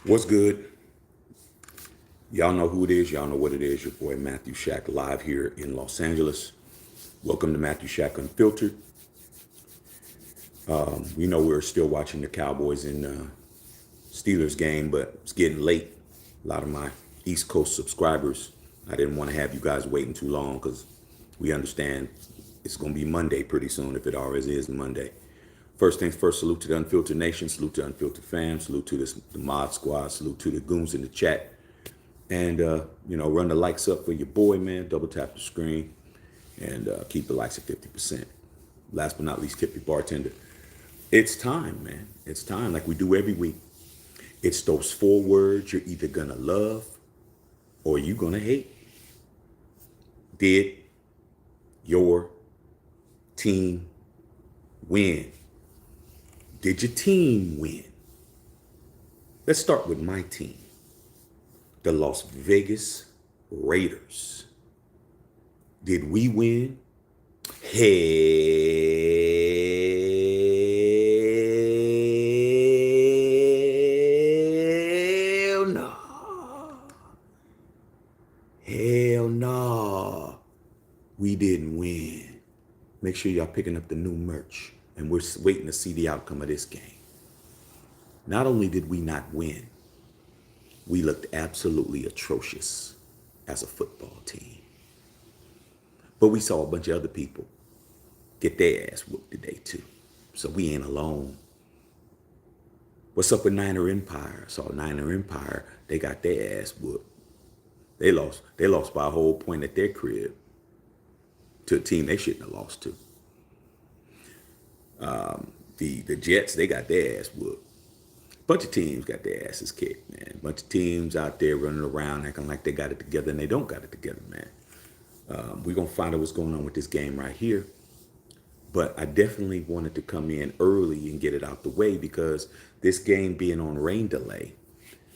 What's good? Y'all know who it is. Y'all know what it is. Your boy Matthew Shack live here in Los Angeles. Welcome to Matthew Shack Unfiltered. We know we're still watching the Cowboys and Steelers game, but it's getting late. A lot of my East Coast subscribers, I didn't want to have you guys waiting too long because we understand it's going to be Monday pretty soon if it always is Monday. First things first, salute to the Unfiltered Nation, salute to Unfiltered fam, salute to the Mod Squad, salute to the goons in the chat. And, run the likes up for your boy, man. Double tap the screen and keep the likes at 50%. Last but not least, tip your bartender. It's time, man. It's time, like we do every week. It's those 4 words you're either going to love or you're going to hate. Did your team win? Did your team win? Let's start with my team. The Las Vegas Raiders. Did we win? Hell no. Hell no. We didn't win. Make sure y'all picking up the new merch. And we're waiting to see the outcome of this game. Not only did we not win, we looked absolutely atrocious as a football team. But we saw a bunch of other people get their ass whooped today too. So we ain't alone. What's up with Niner Empire? I saw Niner Empire, they got their ass whooped. They lost by a whole point at their crib to a team they shouldn't have lost to. The Jets, they got their ass whooped. Bunch of teams got their asses kicked, man. Bunch of teams out there running around acting like they got it together and they don't got it together, man. We're going to find out what's going on with this game right here. But I definitely wanted to come in early and get it out the way because this game being on rain delay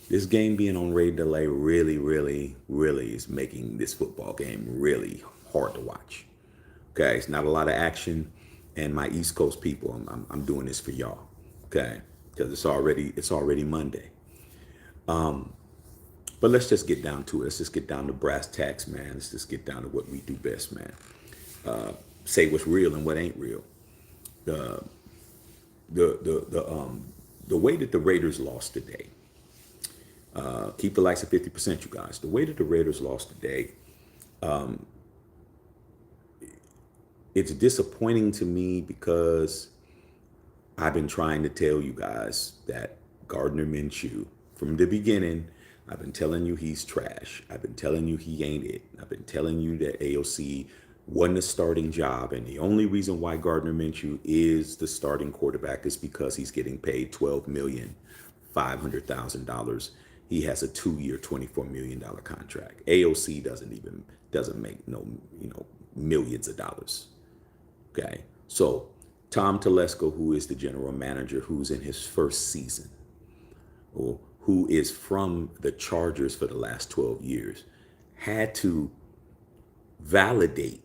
really, really, really is making this football game really hard to watch. Okay, it's not a lot of action. And my East Coast people, I'm doing this for y'all. Okay. Because it's already Monday. But let's just get down to it. Let's just get down to brass tacks, man. Let's just get down to what we do best, man. Say what's real and what ain't real. The way that the Raiders lost today. Keep the likes at 50%, you guys. The way that the Raiders lost today, it's disappointing to me because I've been trying to tell you guys that Gardner Minshew, from the beginning, I've been telling you he's trash. I've been telling you he ain't it. I've been telling you that AOC wasn't a starting job. And the only reason why Gardner Minshew is the starting quarterback is because he's getting paid $12,500,000. He has a 2-year, $24 million contract. AOC doesn't make no, millions of dollars. Okay. So Tom Telesco, who is the general manager, who's in his first season, or who is from the Chargers for the last 12 years, had to validate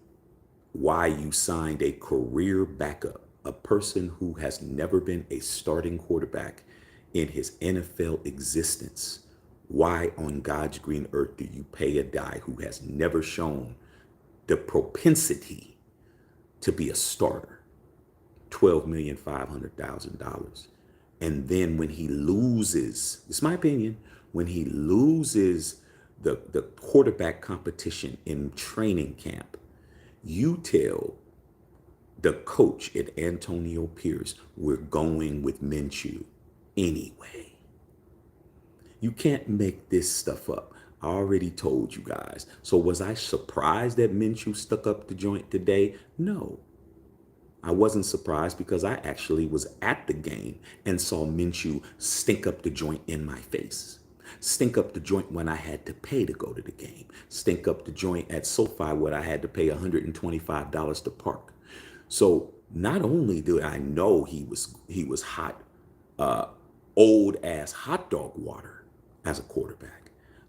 why you signed a career backup, a person who has never been a starting quarterback in his NFL existence. Why on God's green earth do you pay a guy who has never shown the propensity to be a starter $12,500,000? And then when he loses, it's my opinion, when he loses the quarterback competition in training camp, you tell the coach at Antonio Pierce, we're going with Minshew anyway. You can't make this stuff up. I already told you guys. So was I surprised that Minshew stuck up the joint today? No. I wasn't surprised because I actually was at the game and saw Minshew stink up the joint in my face. Stink up the joint when I had to pay to go to the game. Stink up the joint at SoFi where I had to pay $125 to park. So not only do I know he was hot, old ass hot dog water as a quarterback,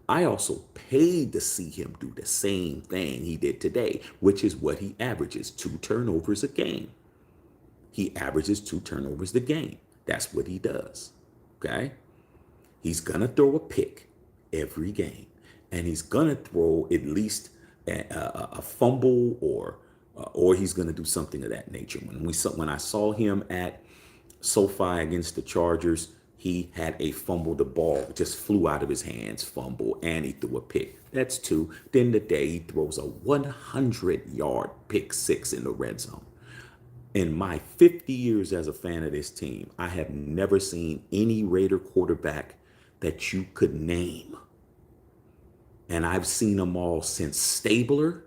I also paid to see him do the same thing he did today, which is what he averages, 2 turnovers a game. He averages 2 turnovers a game. That's what he does. Okay. He's going to throw a pick every game, and he's going to throw at least a fumble, or he's going to do something of that nature. When I saw him at SoFi against the Chargers, he had a fumble. The ball just flew out of his hands, fumble, and he threw a pick. That's two. Then today he throws a 100-yard pick six in the red zone. In my 50 years as a fan of this team, I have never seen any Raider quarterback that you could name. And I've seen them all since Stabler.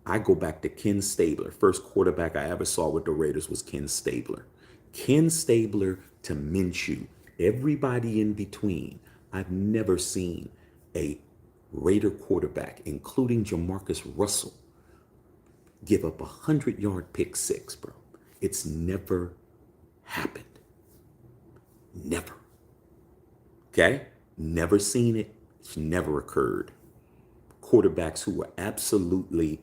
I go back to Ken Stabler. First quarterback I ever saw with the Raiders was Ken Stabler. Ken Stabler to Minshew. Everybody in between. I've never seen a Raider quarterback, including Jamarcus Russell, give up 100-yard pick six, bro. It's never happened. Never. Okay? Never seen it. It's never occurred. Quarterbacks who were absolutely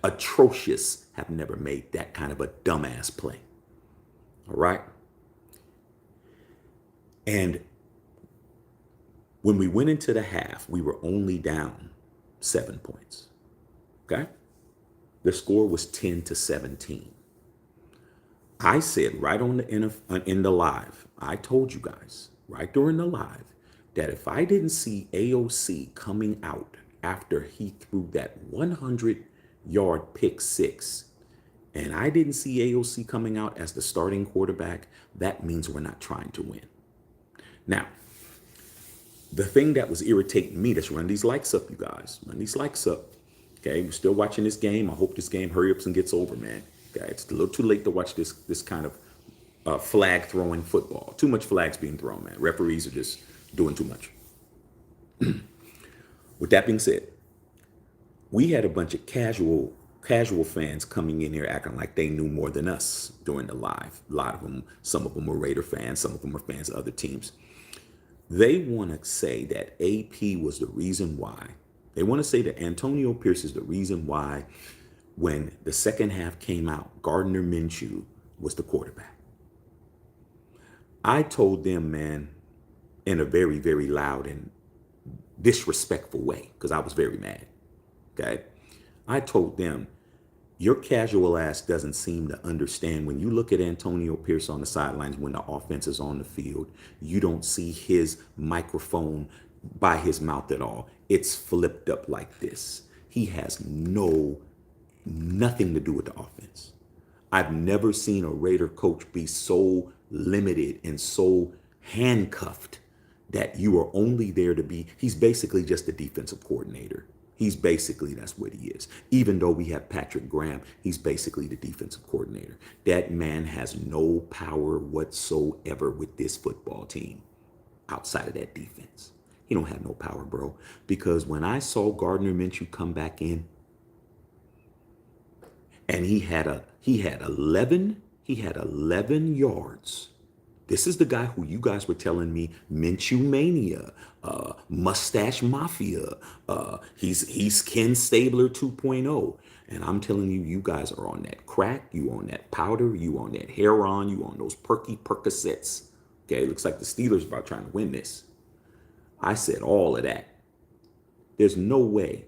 atrocious have never made that kind of a dumbass play. All right? And when we went into the half, we were only down 7 points. Okay? The score was 10-17. I said right on in the live, I told you guys right during the live that if I didn't see AOC coming out after he threw that 100-yard pick six, and I didn't see AOC coming out as the starting quarterback, that means we're not trying to win. Now, the thing that was irritating me, let's run these likes up, you guys. Run these likes up. Okay, we're still watching this game. I hope this game hurry up and gets over, man. Okay, it's a little too late to watch this kind of flag throwing football. Too much flags being thrown, man. Referees are just doing too much. With that being said, we had a bunch of casual fans coming in here acting like they knew more than us during the live. A lot of them, some of them were Raider fans, some of them were fans of other teams. They want to say that AP was the reason why. They want to say that Antonio Pierce is the reason why when the second half came out, Gardner Minshew was the quarterback. I told them, man, in a very, very loud and disrespectful way, because I was very mad. Okay? I told them, your casual ass doesn't seem to understand when you look at Antonio Pierce on the sidelines when the offense is on the field, you don't see his microphone by his mouth at all. It's flipped up like this. He has nothing to do with the offense. I've never seen a Raider coach be so limited and so handcuffed that you are only there to be, he's basically just a defensive coordinator. That's what he is. Even though we have Patrick Graham, he's basically the defensive coordinator. That man has no power whatsoever with this football team outside of that defense. He don't have no power, bro. Because when I saw Gardner Minshew come back in, and he had 11 yards. This is the guy who you guys were telling me, Minshew Mania, Mustache Mafia. He's Ken Stabler 2.0. And I'm telling you, you guys are on that crack, you on that powder, you on that heroin, you on those Percocets. Okay, it looks like the Steelers are about trying to win this. I said all of that. There's no way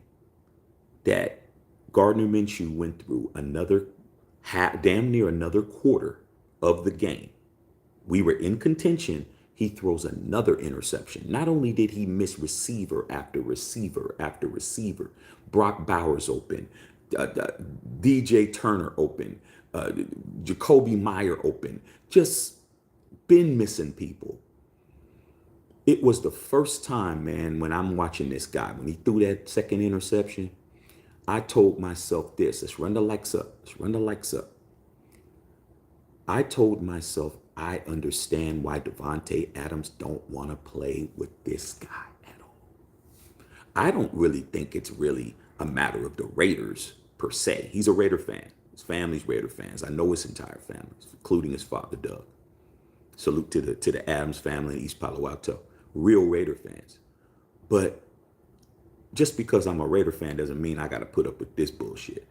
that Gardner Minshew went through damn near another quarter of the game. We were in contention. He throws another interception. Not only did he miss receiver after receiver after receiver, Brock Bowers open, DJ Turner open, Jacoby Meyer open, just been missing people. It was the first time, man, when I'm watching this guy, when he threw that second interception, I told myself this. Let's run the likes up. Let's run the likes up. I told myself, I understand why Davante Adams don't want to play with this guy at all. I don't really think it's really a matter of the Raiders per se. He's a Raider fan. His family's Raider fans. I know his entire family, including his father, Doug. Salute to the Adams family in East Palo Alto. Real Raider fans. But just because I'm a Raider fan doesn't mean I got to put up with this bullshit.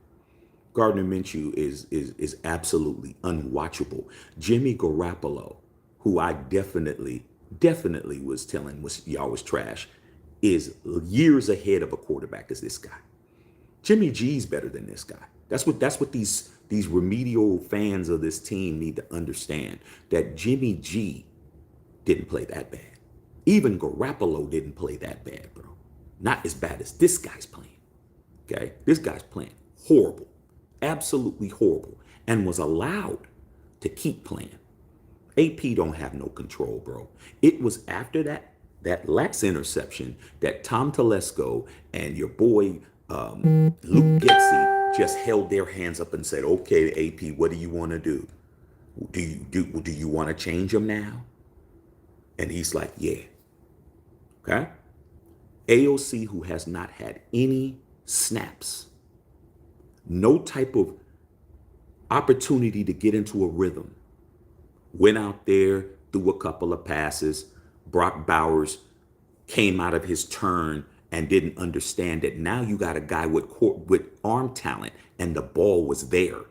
Gardner Minshew is absolutely unwatchable. Jimmy Garoppolo, who I definitely was telling was y'all was trash, is years ahead of a quarterback as this guy. Jimmy G's better than this guy. That's what these remedial fans of this team need to understand. That Jimmy G didn't play that bad. Even Garoppolo didn't play that bad, bro. Not as bad as this guy's playing. Okay? This guy's playing horrible. Absolutely horrible. And was allowed to keep playing. AP don't have no control, bro. It was after that last interception that Tom Telesco and your boy Luke Getzey just held their hands up and said, "Okay, AP, what do you want to do? Do you want to change him now?" And he's like, "Yeah." Okay. AOC, who has not had any snaps, no type of opportunity to get into a rhythm, went out there, threw a couple of passes. Brock Bowers came out of his turn and didn't understand that now you got a guy with arm talent and the ball was there.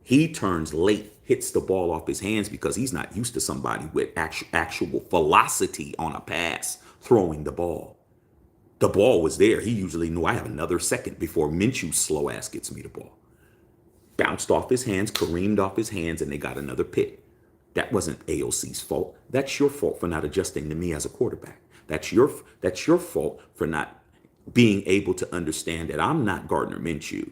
He turns late, hits the ball off his hands because he's not used to somebody with actual velocity on a pass throwing the ball. The ball was there. He usually knew I have another second before Minshew's slow ass gets me the ball. Bounced off his hands, careened off his hands, and they got another pick. That wasn't AOC's fault. That's your fault for not adjusting to me as a quarterback. That's your fault for not being able to understand that I'm not Gardner Minshew.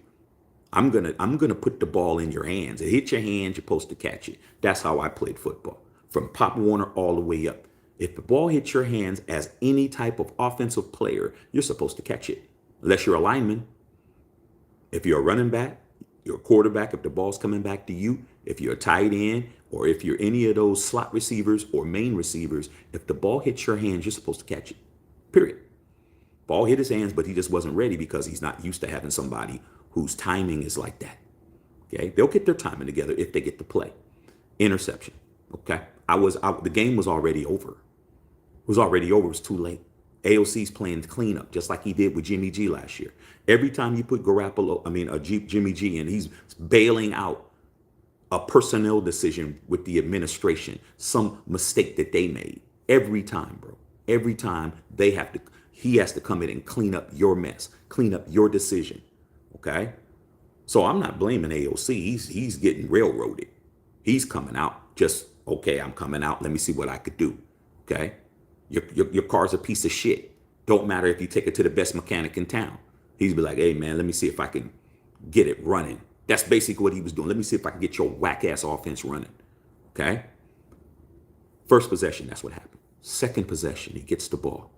I'm gonna put the ball in your hands. It hit your hands, you're supposed to catch it. That's how I played football. From Pop Warner all the way up. If the ball hits your hands as any type of offensive player, you're supposed to catch it. Unless you're a lineman. If you're a running back, you're a quarterback, if the ball's coming back to you, if you're a tight end, or if you're any of those slot receivers or main receivers, if the ball hits your hands, you're supposed to catch it. Period. Ball hit his hands, but he just wasn't ready because he's not used to having somebody whose timing is like that. Okay, they'll get their timing together if they get to play. Interception. Okay, the game was already over. It was already over. It was too late. AOC's playing cleanup, just like he did with Jimmy G last year. Every time you put Jimmy G in, he's bailing out a personnel decision with the administration, some mistake that they made. Every time, bro. Every time he has to come in and clean up your mess, clean up your decision. Okay? So I'm not blaming AOC. He's getting railroaded. He's coming out just, okay, I'm coming out. Let me see what I could do. Okay? Your car's a piece of shit. Don't matter if you take it to the best mechanic in town. He'd be like, hey, man, let me see if I can get it running. That's basically what he was doing. Let me see if I can get your whack-ass offense running. Okay? First possession, that's what happened. Second possession, he gets the ball.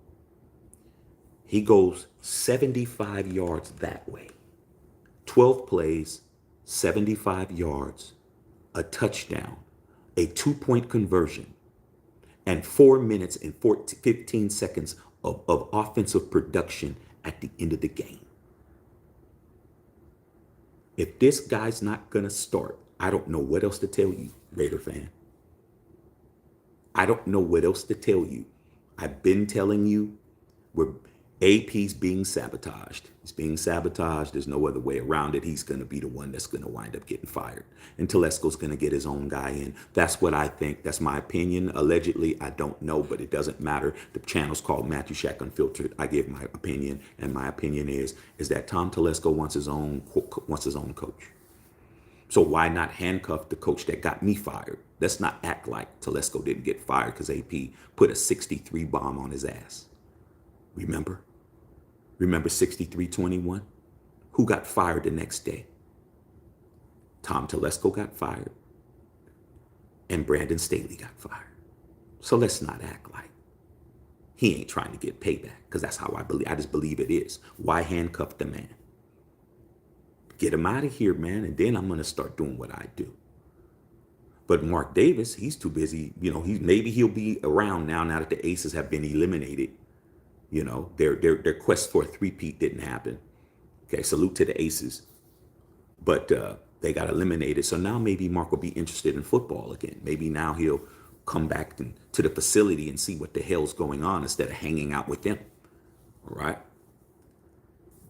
He goes 75 yards that way. 12 plays, 75 yards, a touchdown, a 2-point conversion, and 4 minutes and 15 seconds of offensive production at the end of the game. If this guy's not going to start, I don't know what else to tell you, Raider fan. I don't know what else to tell you. I've been telling you AP's being sabotaged. He's being sabotaged. There's no other way around it. He's going to be the one that's going to wind up getting fired. And Telesco's going to get his own guy in. That's what I think. That's my opinion. Allegedly, I don't know, but it doesn't matter. The channel's called Matthew Shack Unfiltered. I give my opinion, and my opinion is that Tom Telesco wants his own coach. So why not handcuff the coach that got me fired? Let's not act like Telesco didn't get fired because AP put a 63 bomb on his ass. Remember 63-21? Who got fired the next day? Tom Telesco got fired. And Brandon Staley got fired. So let's not act like he ain't trying to get payback, because that's how I believe. I just believe it is. Why handcuff the man? Get him out of here, man, and then I'm going to start doing what I do. But Mark Davis, he's too busy. Maybe he'll be around now that the Aces have been eliminated. Their quest for a three-peat didn't happen. Okay, salute to the Aces. But they got eliminated. So now maybe Mark will be interested in football again. Maybe now he'll come back to the facility and see what the hell's going on instead of hanging out with them. All right?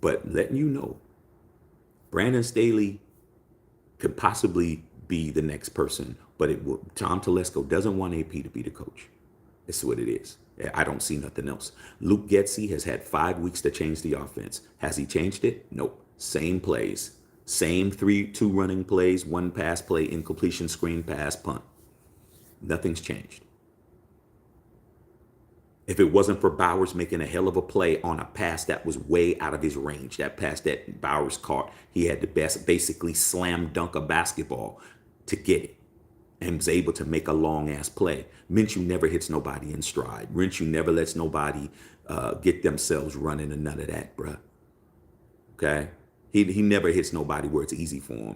But letting you know, Brandon Staley could possibly be the next person, but it will. Tom Telesco doesn't want AP to be the coach. It's what it is. I don't see nothing else. Luke Getsy has had 5 weeks to change the offense. Has he changed it? Nope. Same plays. Same 2 running plays, 1 pass play, incompletion, screen pass, punt. Nothing's changed. If it wasn't for Bowers making a hell of a play on a pass that was way out of his range, that pass that Bowers caught, he had to basically slam dunk a basketball to get it and was able to make a long ass play. Minshew never hits nobody in stride. Minshew never lets nobody get themselves running and none of that, bruh. Okay? He never hits nobody where it's easy for him.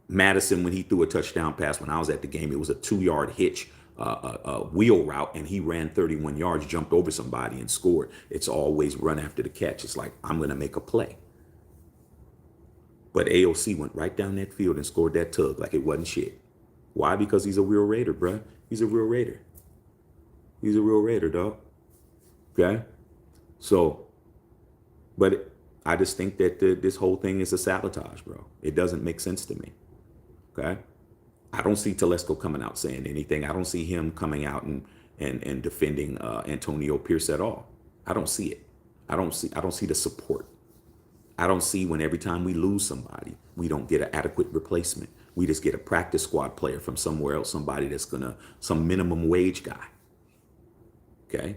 Madison, when he threw a touchdown pass when I was at the game, it was a 2-yard hitch, wheel route, and he ran 31 yards, jumped over somebody and scored. It's always run after the catch. It's like, I'm going to make a play. But AOC went right down that field and scored that tug like it wasn't shit. Why? Because he's a real Raider, bruh. He's a real Raider. He's a real Raider, dog. Okay? So, but I just think that this whole thing is a sabotage, bro. It doesn't make sense to me. Okay? I don't see Telesco coming out saying anything. I don't see him coming out and defending Antonio Pierce at all. I don't see it. I don't see the support. I don't see when every time we lose somebody, we don't get an adequate replacement. We just get a practice squad player from somewhere else, somebody that's some minimum wage guy. Okay?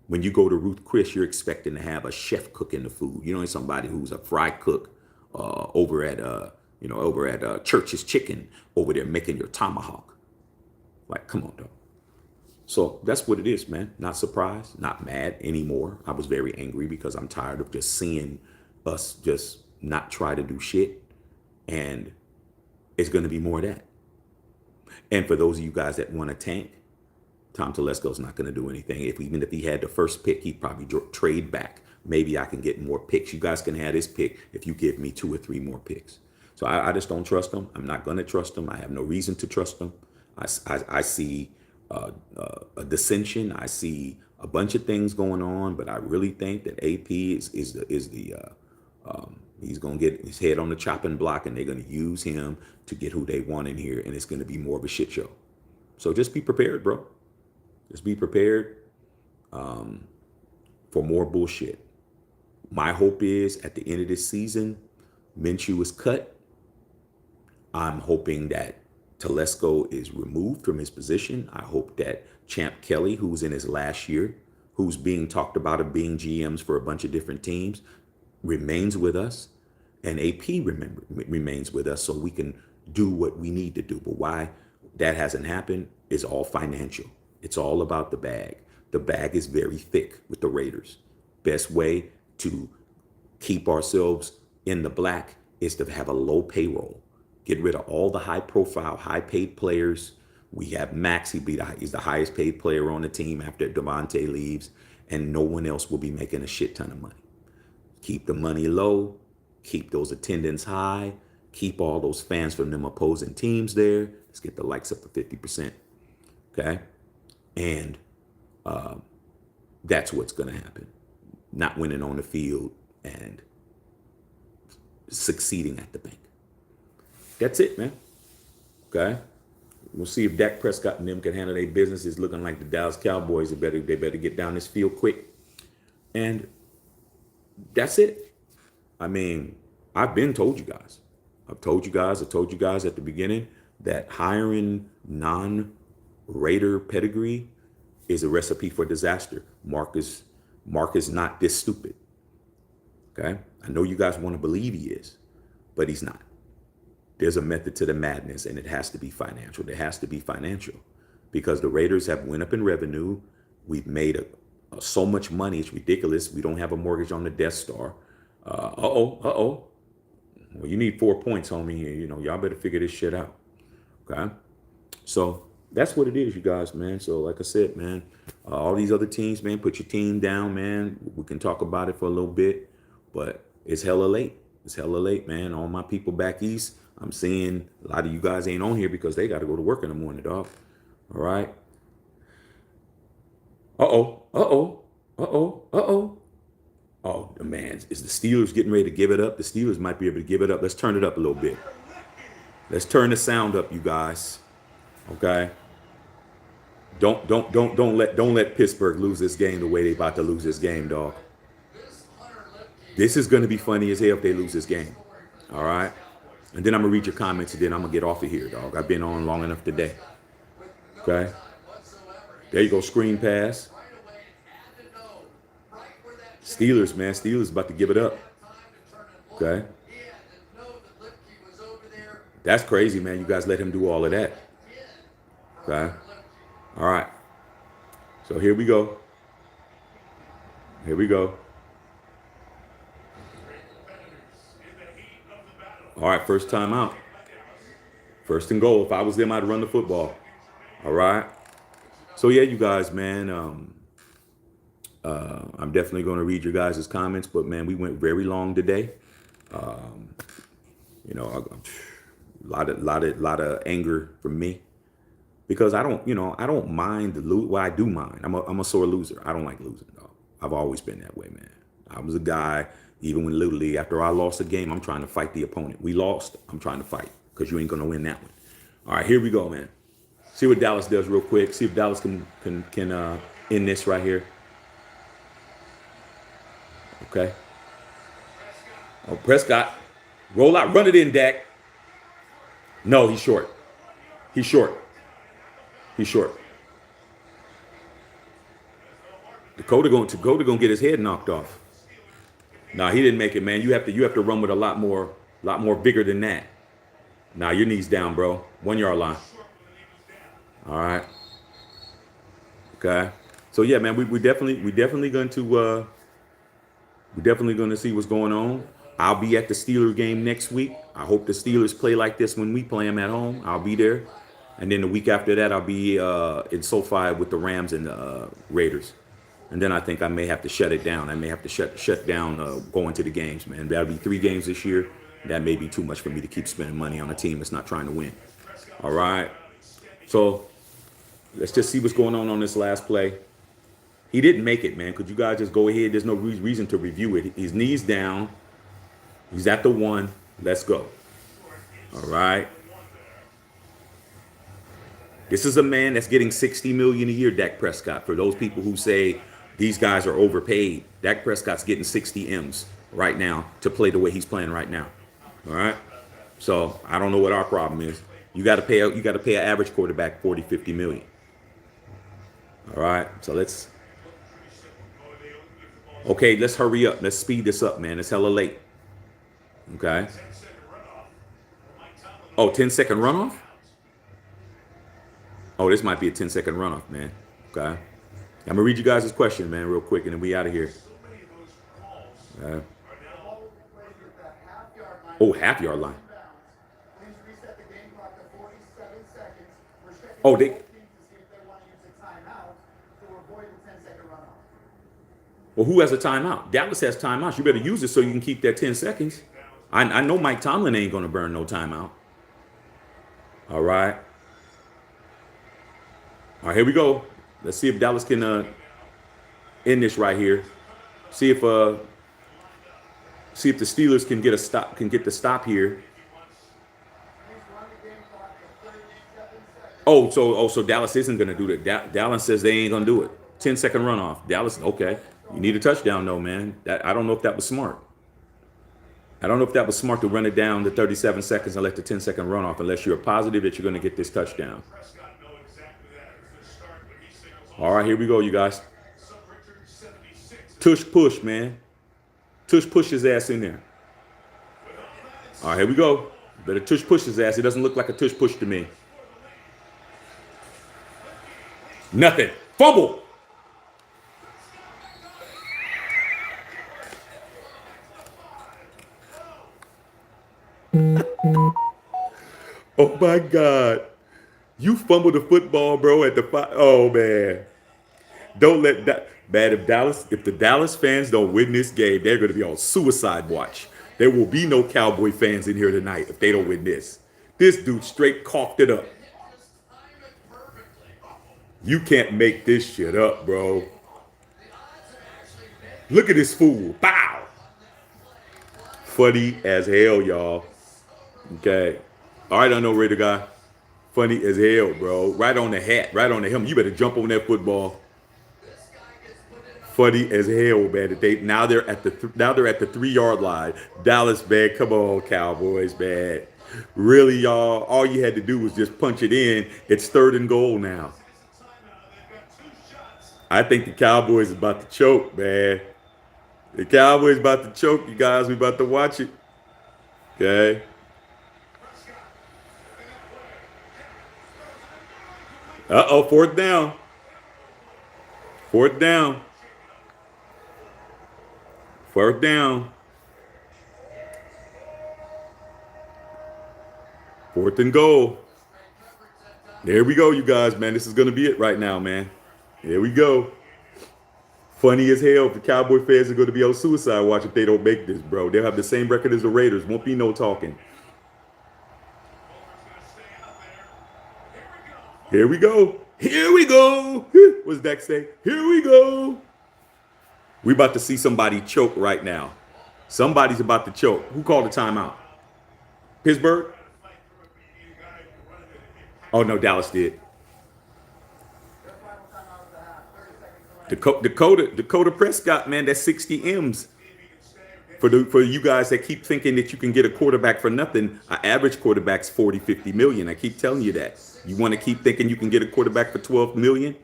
When you go to Ruth Chris, you're expecting to have a chef cooking the food. You know, somebody who's a fry cook over at Church's Chicken over there making your tomahawk. Like, come on, dog. So that's what it is, man. Not surprised, not mad anymore. I was very angry because I'm tired of just seeing us just not try to do shit. And it's going to be more of that. And for those of you guys that want to tank, Tom Telesco's not going to do anything. Even if he had the first pick, he'd probably trade back. Maybe I can get more picks. You guys can have this pick if you give me 2 or 3 more picks. So I just don't trust him. I'm not going to trust him. I have no reason to trust him. I see a dissension. I see a bunch of things going on, but I really think that AP he's going to get his head on the chopping block, and they're going to use him to get who they want in here, and it's going to be more of a shit show. So just be prepared, bro. Just be prepared for more bullshit. My hope is at the end of this season, Minshew is cut. I'm hoping that Telesco is removed from his position. I hope that Champ Kelly, who's in his last year, who's being talked about of being GMs for a bunch of different teams, remains with us. And AP remains with us so we can do what we need to do. But why that hasn't happened is all financial. It's all about the bag. The bag is very thick with the Raiders. Best way to keep ourselves in the black is to have a low payroll. Get rid of all the high profile, high paid players. We have Max. He's the highest paid player on the team after Devontae leaves, and no one else will be making a shit ton of money. Keep the money low. Keep those attendance high. Keep all those fans from them opposing teams there. Let's get the likes up to 50%. Okay? And that's what's going to happen. Not winning on the field and succeeding at the bank. That's it, man. Okay? We'll see if Dak Prescott and them can handle their business. It's looking like the Dallas Cowboys, they better get down this field quick. And that's it. I mean, I've told you guys at the beginning that hiring non-Raider pedigree is a recipe for disaster. Mark is not this stupid. Okay? I know you guys want to believe he is, but he's not. There's a method to the madness, and it has to be financial. There has to be financial because the Raiders have went up in revenue. We've made so much money. It's ridiculous. We don't have a mortgage on the Death Star. Well, you need 4 points, homie. You know, y'all better figure this shit out. Okay? So that's what it is, you guys, man. So like I said, man, all these other teams, man, put your team down, man. We can talk about it for a little bit, but it's hella late. It's hella late, man. All my people back east, I'm seeing a lot of you guys ain't on here because they got to go to work in the morning, dog. All right. Oh, man, is the Steelers getting ready to give it up? The Steelers might be able to give it up. Let's turn it up a little bit. Let's turn the sound up, you guys. Okay. Don't let Pittsburgh lose this game the way they about to lose this game, dog. This is gonna be funny as hell if they lose this game. All right. And then I'm gonna read your comments and then I'm gonna get off of here, dog. I've been on long enough today. Okay. There you go, screen pass. Steelers, man. Steelers about to give it up. Okay. That's crazy, man. You guys let him do all of that. Okay. All right. So here we go. Here we go. All right, first time out. First and goal. If I was them, I'd run the football. All right. So yeah, you guys, man. I'm definitely going to read your guys' comments, but man, we went very long today. You know, a lot of anger from me because I don't mind the lose. Well, I do mind. I'm a sore loser. I don't like losing, though. I've always been that way, man. I was a guy, even when Little League, after I lost a game, I'm trying to fight the opponent. We lost, I'm trying to fight because you ain't going to win that one. All right, here we go, man. See what Dallas does real quick. See if Dallas can end this right here. Okay. Oh, Prescott. Roll out. Run it in, Dak. No, he's short. He's short. He's short. Dakota gonna get his head knocked off. Nah, he didn't make it, man. You have to run with a lot more bigger than that. Nah, your knees down, bro. 1 yard line. All right. Okay. So yeah, man, we definitely going to we're definitely going to see what's going on. I'll be at the Steelers game next week. I hope the Steelers play like this when we play them at home. I'll be there. And then the week after that, I'll be in SoFi with the Rams and the Raiders. And then I think I may have to shut it down. I may have to shut down going to the games, man. That'll be 3 games this year. That may be too much for me to keep spending money on a team that's not trying to win. All right. So let's just see what's going on this last play. He didn't make it, man. Could you guys just go ahead? There's no reason to review it. His knees down. He's at the 1. Let's go. All right. This is a man that's getting $60 million a year, Dak Prescott. For those people who say these guys are overpaid, Dak Prescott's getting 60 M's right now to play the way he's playing right now. All right. So I don't know what our problem is. You got to pay an average quarterback 40, 50 million. All right. So let's hurry up. Let's speed this up, man. It's hella late. Okay. Oh, 10-second runoff? Oh, this might be a 10-second runoff, man. Okay. I'm going to read you guys this question, man, real quick, and then we out of here. Oh, half-yard line. Oh, well, who has a timeout? Dallas has timeouts. You better use it so you can keep that 10 seconds. I know Mike Tomlin ain't going to burn no timeout. All right. All right, here we go. Let's see if Dallas can end this right here. See if the Steelers can get the stop here. So Dallas isn't going to do that. Dallas says they ain't going to do it. 10-second runoff. Dallas, okay. You need a touchdown though, man. I don't know if that was smart. I don't know if that was smart to run it down to 37 seconds and let the 10-second runoff unless you're positive that you're going to get this touchdown. All right, here we go, you guys. Tush push, man. Tush push his ass in there. All right, here we go. Better tush push his ass. It doesn't look like a tush push to me. Nothing. Fumble. Oh my God. You fumbled the football, bro, at the 5. Oh man. Don't let that man, if the Dallas fans don't win this game, they're gonna be on suicide watch. There will be no Cowboy fans in here tonight if they don't win this. This dude straight coughed it up. You can't make this shit up, bro. Look at this fool. Bow. Funny as hell, y'all. Okay. All right, I know Raider guy. Funny as hell, bro. Right on the hat, right on the helmet. You better jump on that football. Funny as hell, man. That they now they're at the now they're at the 3 yard line. Dallas, man. Come on, Cowboys, man. Really, y'all. All you had to do was just punch it in. It's 3rd and goal now. I think the Cowboys is about to choke, man. The Cowboys about to choke, you guys. We about to watch it. Okay. Uh-oh, 4th down. 4th down. 4th down. 4th and goal. There we go, you guys, man. This is going to be it right now, man. Here we go. Funny as hell. The Cowboy fans are going to be on suicide watch if they don't make this, bro. They'll have the same record as the Raiders. Won't be no talking. Here we go. Here we go. What's Dak say? Here we go. We about to see somebody choke right now. Somebody's about to choke. Who called the timeout? Pittsburgh? Oh, no, Dallas did. Dakota Prescott, man, that's 60 M's. For you guys that keep thinking that you can get a quarterback for nothing, an average quarterback's 40, 50 million. I keep telling you that. You want to keep thinking you can get a quarterback for 12 million?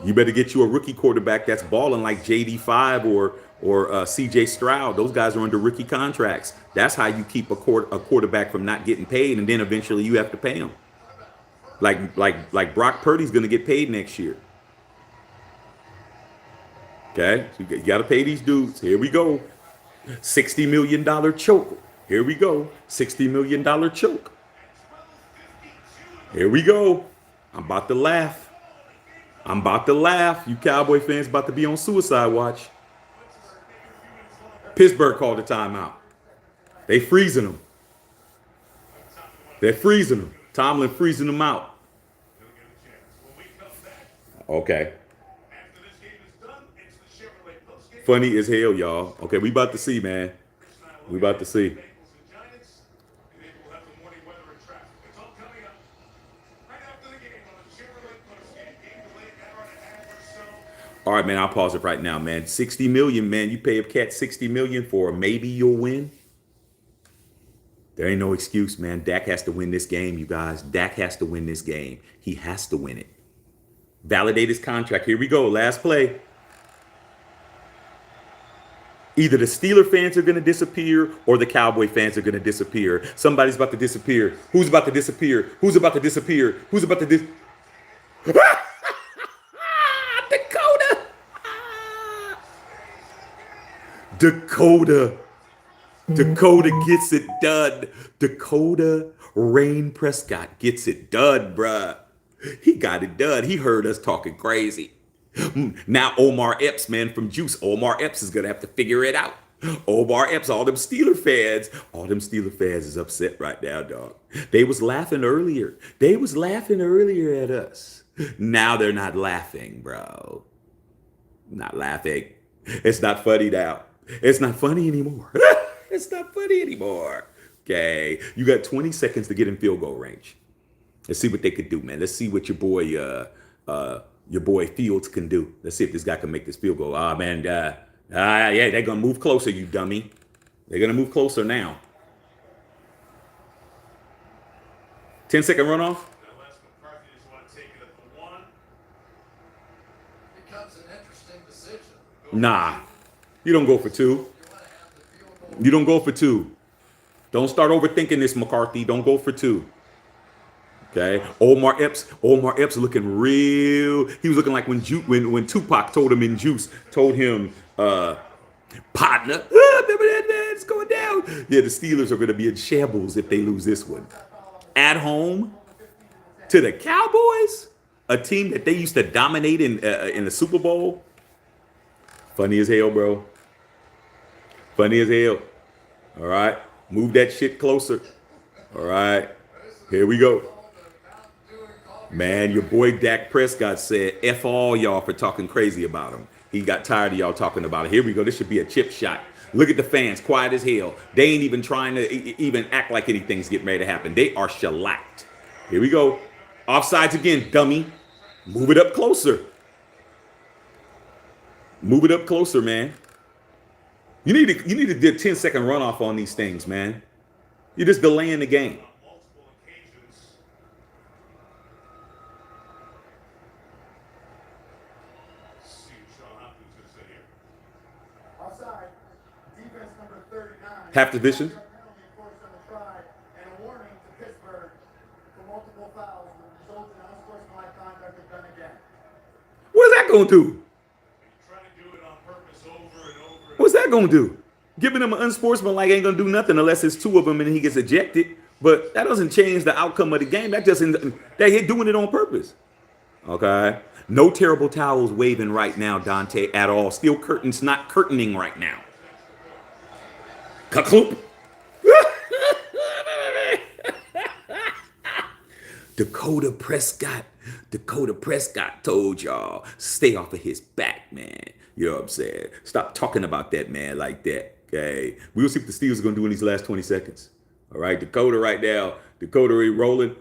You better get you a rookie quarterback that's balling like JD5 or CJ Stroud. Those guys are under rookie contracts. That's how you keep a quarterback from not getting paid, and then eventually you have to pay him. Like Brock Purdy's going to get paid next year. Okay, so you got to pay these dudes. Here we go. $60 million choke. Here we go. $60 million choke. Here we go. I'm about to laugh. I'm about to laugh. You Cowboy fans about to be on suicide watch. Pittsburgh called a timeout. They freezing them. They're freezing them. Tomlin freezing them out. Okay. Funny as hell, y'all. Okay, we about to see, man. We about to see. All right, man, I'll pause it right now, man. 60 million, man. You pay a cat 60 million for maybe you'll win. There ain't no excuse, man. Dak has to win this game, you guys. Dak has to win this game. He has to win it. Validate his contract. Here we go. Last play. Either the Steeler fans are going to disappear or the Cowboy fans are going to disappear. Somebody's about to disappear. Who's about to disappear? Who's about to disappear? Who's about to disappear? Dakota! Dakota gets it done. Dakota Rain Prescott gets it done, bruh. He got it done. He heard us talking crazy. Now Omar Epps, man, from Juice. Omar Epps is going to have to figure it out. Omar Epps, all them Steeler fans is upset right now, dog. They was laughing earlier. At us. Now they're not laughing, bro. Not laughing. It's not funny now. It's not funny anymore. It's not funny anymore. Okay. You got 20 seconds to get in field goal range. Let's see what they could do, man. Let's see what your boy Fields can do. Let's see if this guy can make this field goal. Ah, man. Yeah, they're going to move closer, you dummy. They're going to move closer now. 10-second runoff. Nah. You don't go for two. You don't go for two. Don't start overthinking this, McCarthy. Don't go for two. Okay, Omar Epps looking real. He was looking like when Tupac told him in Juice, partner, remember that, man? It's going down. Yeah, the Steelers are going to be in shambles if they lose this one. At home to the Cowboys, a team that they used to dominate in the Super Bowl. Funny as hell, bro. Funny as hell. All right, move that shit closer. All right, here we go. Man, your boy Dak Prescott said, F all y'all for talking crazy about him. He got tired of y'all talking about it. Here we go. This should be a chip shot. Look at the fans, quiet as hell. They ain't even trying to even act like anything's getting ready to happen. They are shellacked. Here we go. Offsides again, dummy. Move it up closer. Move it up closer, man. You need to do a 10-second runoff on these things, man. You're just delaying the game. Half division. What's that gonna do? What's that gonna do? Giving him an unsportsmanlike ain't gonna do nothing unless it's two of them and he gets ejected. But that doesn't change the outcome of the game. That doesn't. They're doing it on purpose. Okay. No terrible towels waving right now, Dante, at all. Steel curtains not curtaining right now. Kakloop. Dakota Prescott. Dakota Prescott told y'all, stay off of his back, man. You know what I'm saying? Stop talking about that man like that. Okay. We'll see what the Steelers are going to do in these last 20 seconds. All right. Dakota right now. Dakota rolling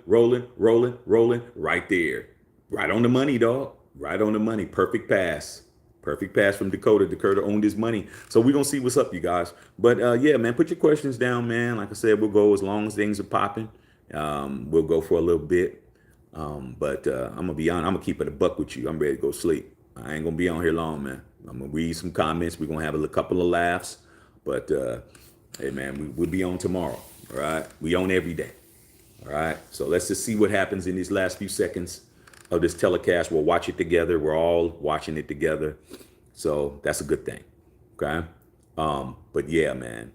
right there. Right on the money, dog. Right on the money. Perfect pass. Perfect pass from Dakota. Dakota owned his money. So we're going to see what's up, you guys. But yeah, man, put your questions down, man. Like I said, we'll go as long as things are popping. We'll go for a little bit. But I'm going to be honest. I'm going to keep it a buck with you. I'm ready to go sleep. I ain't going to be on here long, man. I'm going to read some comments. We're going to have a couple of laughs. But, hey, man, we'll be on tomorrow. All right? We on every day. All right? So let's just see what happens in these last few seconds of this telecast. We'll watch it together. We're all watching it together. So that's a good thing. Okay? But, yeah, man.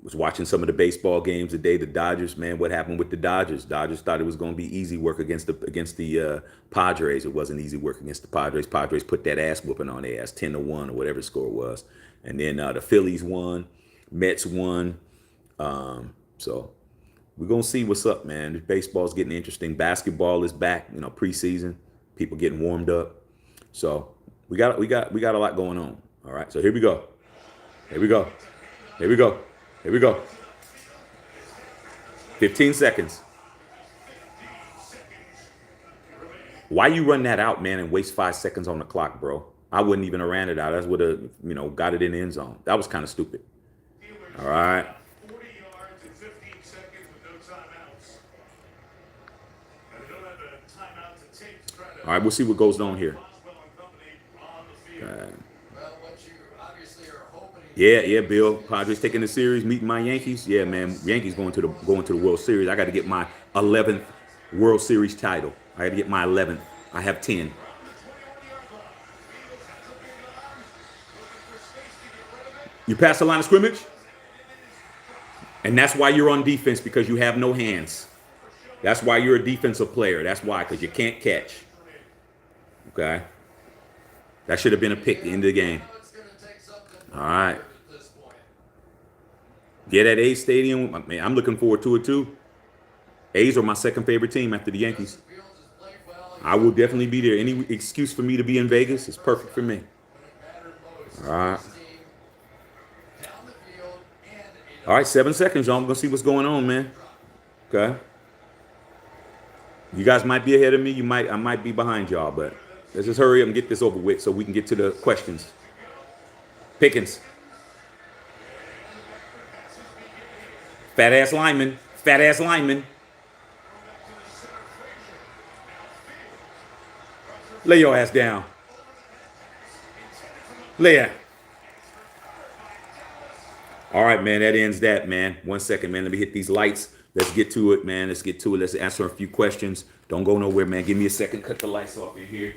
Was watching some of the baseball games today. The Dodgers, man, what happened with the Dodgers? Dodgers thought it was going to be easy work against the Padres. It wasn't easy work against the Padres. Padres put that ass whooping on their ass, 10-1 or whatever the score was. And then the Phillies won, Mets won. So we're gonna see what's up, man. Baseball's getting interesting. Basketball is back. You know, preseason, people getting warmed up. So we got a lot going on. All right. So here we go. Here we go. Here we go. Here we go. 15 seconds. Why you run that out, man, and waste 5 seconds on the clock, bro? I wouldn't even have ran it out. That's would have, got it in the end zone. That was kind of stupid. All right. 40 yards in 15 seconds with no timeouts. And they don't have a timeout to take to try to. All right, we'll see what goes on here. Yeah, Bill. Padres taking the series, meeting my Yankees. Yeah, man. Yankees going to the World Series. I got to get my 11th World Series title. I got to get my 11th. I have 10. You pass the line of scrimmage, and that's why you're on defense, because you have no hands. That's why you're a defensive player. That's why, because you can't catch. Okay? That should have been a pick at the end of the game. All right. Get at A's Stadium. Man, I'm looking forward to it too. A's are my second favorite team after the Yankees. I will definitely be there. Any excuse for me to be in Vegas is perfect for me. All right. All right, 7 seconds, y'all. I'm going to see what's going on, man. Okay. You guys might be ahead of me. I might be behind y'all, but let's just hurry up and get this over with so we can get to the questions. Pickens. Fat ass lineman. Fat ass lineman. Lay your ass down. Lay it. All right, man. That ends that, man. 1 second, man. Let me hit these lights. Let's get to it, man. Let's get to it. Let's answer a few questions. Don't go nowhere, man. Give me a second. Cut the lights off in here.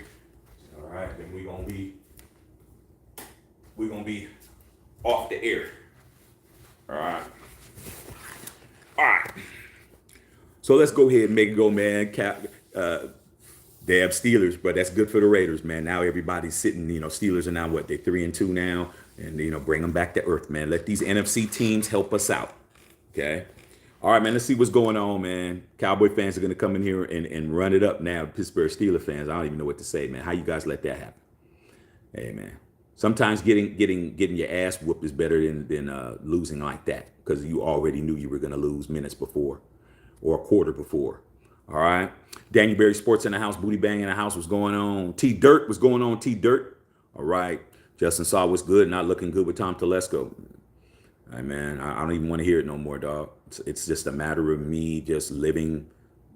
All right. Then we're gonna be off the air. All right. All right. So let's go ahead and make it go, man. They have Steelers, but that's good for the Raiders, man. Now everybody's sitting, Steelers are now what? They're 3-2 now. And, bring them back to earth, man. Let these NFC teams help us out. Okay. All right, man. Let's see what's going on, man. Cowboy fans are going to come in here and run it up now. Pittsburgh Steelers fans, I don't even know what to say, man. How you guys let that happen? Hey, man. Sometimes getting your ass whooped is better than losing like that because you already knew you were going to lose minutes before or a quarter before. All right. Daniel Berry Sports in the house. Booty Bang in the house. What's going on? T Dirt. What's going on? T Dirt. All right. Justin Saw was good. Not looking good with Tom Telesco. All right, man. I don't even want to hear it no more, dog. It's just a matter of me just living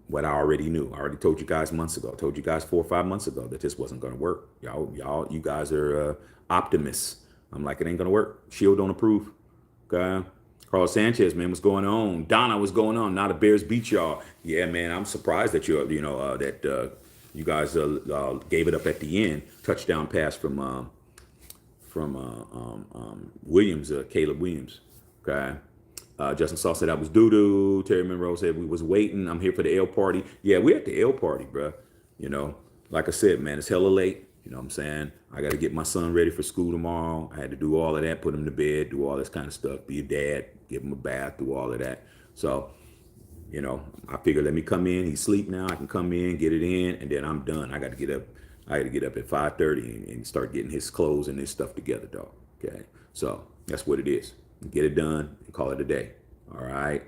what I already knew. I already told you guys months ago. I told you guys 4 or 5 months ago that this wasn't going to work. You guys are optimists. I'm like, it ain't going to work. Shield don't approve. Okay. Carlos Sanchez, man, what's going on? Donna, what's going on? Now the Bears beat y'all. Yeah, man, I'm surprised that you guys gave it up at the end. Touchdown pass from Williams, Caleb Williams. Okay. Justin Saw said that was doo-doo. Terry Monroe said we was waiting. I'm here for the L party. Yeah, we're at the L party, bro. You know, like I said, man, it's hella late. You know what I'm saying? I got to get my son ready for school tomorrow. I had to do all of that, put him to bed, do all this kind of stuff, be a dad, give him a bath, do all of that. So, you know, I figured let me come in. He's asleep now. I can come in, get it in, and then I'm done. I got to get up. I had to get up at 5:30 and start getting his clothes and his stuff together, dog. Okay, so that's what it is. Get it done and call it a day. All right.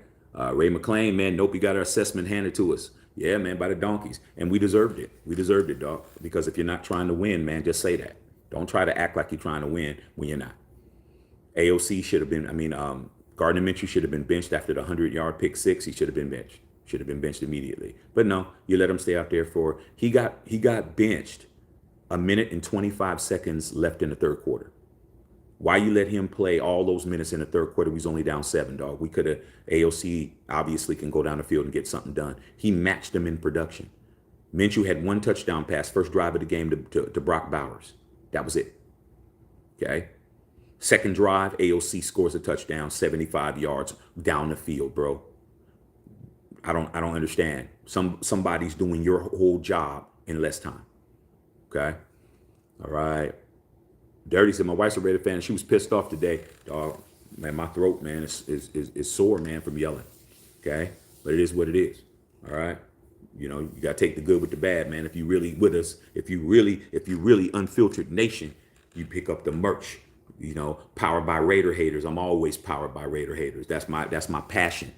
Ray McClain, man, nope, you got our assessment handed to us. Yeah, man, by the donkeys. And we deserved it. We deserved it, dog. Because if you're not trying to win, man, just say that. Don't try to act like you're trying to win when you're not. AOC should have been, Gardner Minshew should have been benched after the 100-yard pick six. He should have been benched. Should have been benched immediately. But no, you let him stay out there for, he got benched a minute and 25 seconds left in the third quarter. Why you let him play all those minutes in the third quarter? We was only down 7, dog. We could have, AOC obviously can go down the field and get something done. He matched them in production. Minshew had 1 touchdown pass, first drive of the game to Brock Bowers. That was it. Okay. Second drive, AOC scores a touchdown, 75 yards down the field, bro. I don't understand. Somebody's doing your whole job in less time. Okay. All right. Dirty said my wife's a Raider fan. She was pissed off today. Dog, man, my throat, man, is sore, man, from yelling. Okay, but it is what it is. All right, you know, you gotta take the good with the bad, man. If you really with us, if you really unfiltered nation, you pick up the merch. You know, powered by Raider haters. I'm always powered by Raider haters. That's my passion.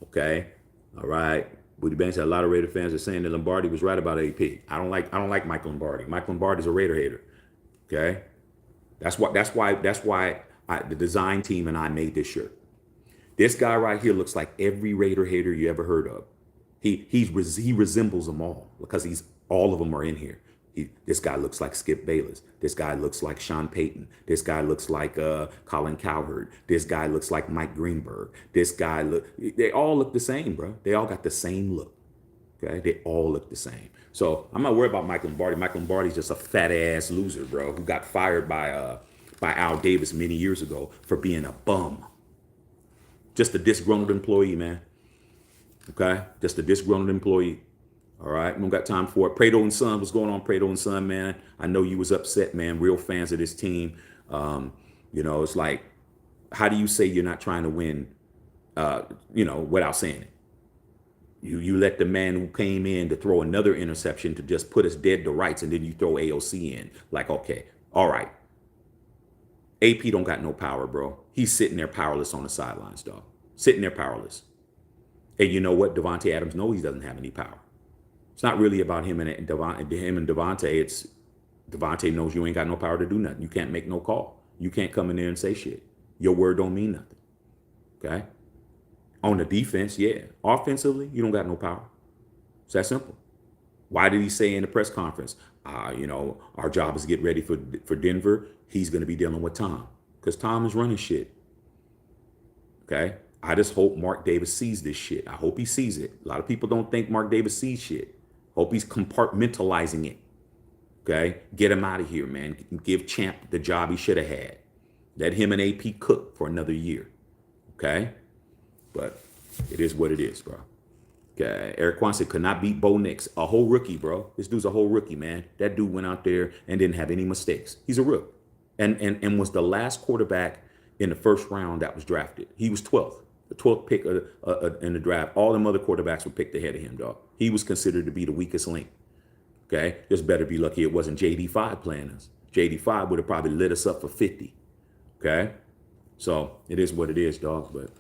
Okay, all right. Booty Bang said a lot of Raider fans are saying that Lombardi was right about AP. I don't like Mike Lombardi. Mike Lombardi's a Raider hater. Okay. That's why the design team and I made this shirt. This guy right here looks like every Raider hater you ever heard of. He resembles them all because all of them are in here. This guy looks like Skip Bayless. This guy looks like Sean Payton. This guy looks like Colin Cowherd. This guy looks like Mike Greenberg. They all look the same, bro. They all got the same look. Okay, they all look the same. So I'm not worried about Mike Lombardi. Mike Lombardi's just a fat ass loser, bro, who got fired by Al Davis many years ago for being a bum. Just a disgruntled employee, man. Okay, just a disgruntled employee. All right, we don't got time for it. Prado and Son, what's going on, Prado and Son, man? I know you was upset, man. Real fans of this team. You know, it's like, how do you say you're not trying to win? Without saying it. You let the man who came in to throw another interception to just put us dead to rights, and then you throw AOC in. Like, okay, all right. AP don't got no power, bro. He's sitting there powerless on the sidelines, dog. Sitting there powerless. And you know what? Devontae Adams knows he doesn't have any power. It's not really about him and Devontae. It's Devontae knows you ain't got no power to do nothing. You can't make no call. You can't come in there and say shit. Your word don't mean nothing. Okay? On the defense, yeah. Offensively, you don't got no power. It's that simple. Why did he say in the press conference, our job is to get ready for Denver. He's going to be dealing with Tom because Tom is running shit. Okay? I just hope Mark Davis sees this shit. I hope he sees it. A lot of people don't think Mark Davis sees shit. Hope he's compartmentalizing it. Okay? Get him out of here, man. Give Champ the job he should have had. Let him and AP cook for another year. Okay? But it is what it is, bro. Okay. Eric Quan said could not beat Bo Nix. A whole rookie, bro. This dude's a whole rookie, man. That dude went out there and didn't have any mistakes. He's a rook. And was the last quarterback in the first round that was drafted. He was 12th. The 12th pick in the draft. All them other quarterbacks were picked ahead of him, dog. He was considered to be the weakest link. Okay? Just better be lucky it wasn't JD5 playing us. JD5 would have probably lit us up for 50. Okay? So it is what it is, dog. But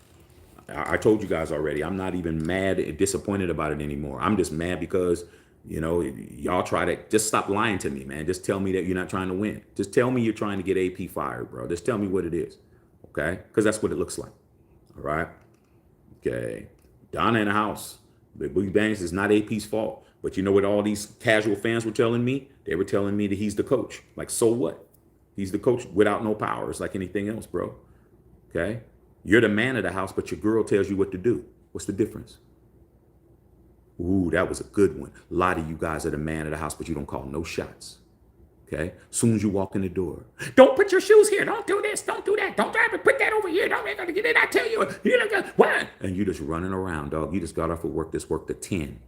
I told you guys already, I'm not even mad and disappointed about it anymore. I'm just mad because, y'all try to just stop lying to me, man. Just tell me that you're not trying to win. Just tell me you're trying to get AP fired, bro. Just tell me what it is. Okay? Because that's what it looks like. All right? Okay. Donna in the house. Big Booty Bangs is not AP's fault. But you know what all these casual fans were telling me? They were telling me that he's the coach. Like, so what? He's the coach without no power. It's like anything else, bro. Okay? You're the man of the house, but your girl tells you what to do. What's the difference? Ooh, that was a good one. A lot of you guys are the man of the house, but you don't call no shots. Okay? Soon as you walk in the door, don't put your shoes here. Don't do this. Don't do that. Don't drive it. Put that over here. Don't get it. I tell you. What? And you just running around, dog. You just got off of work. This worked at 10.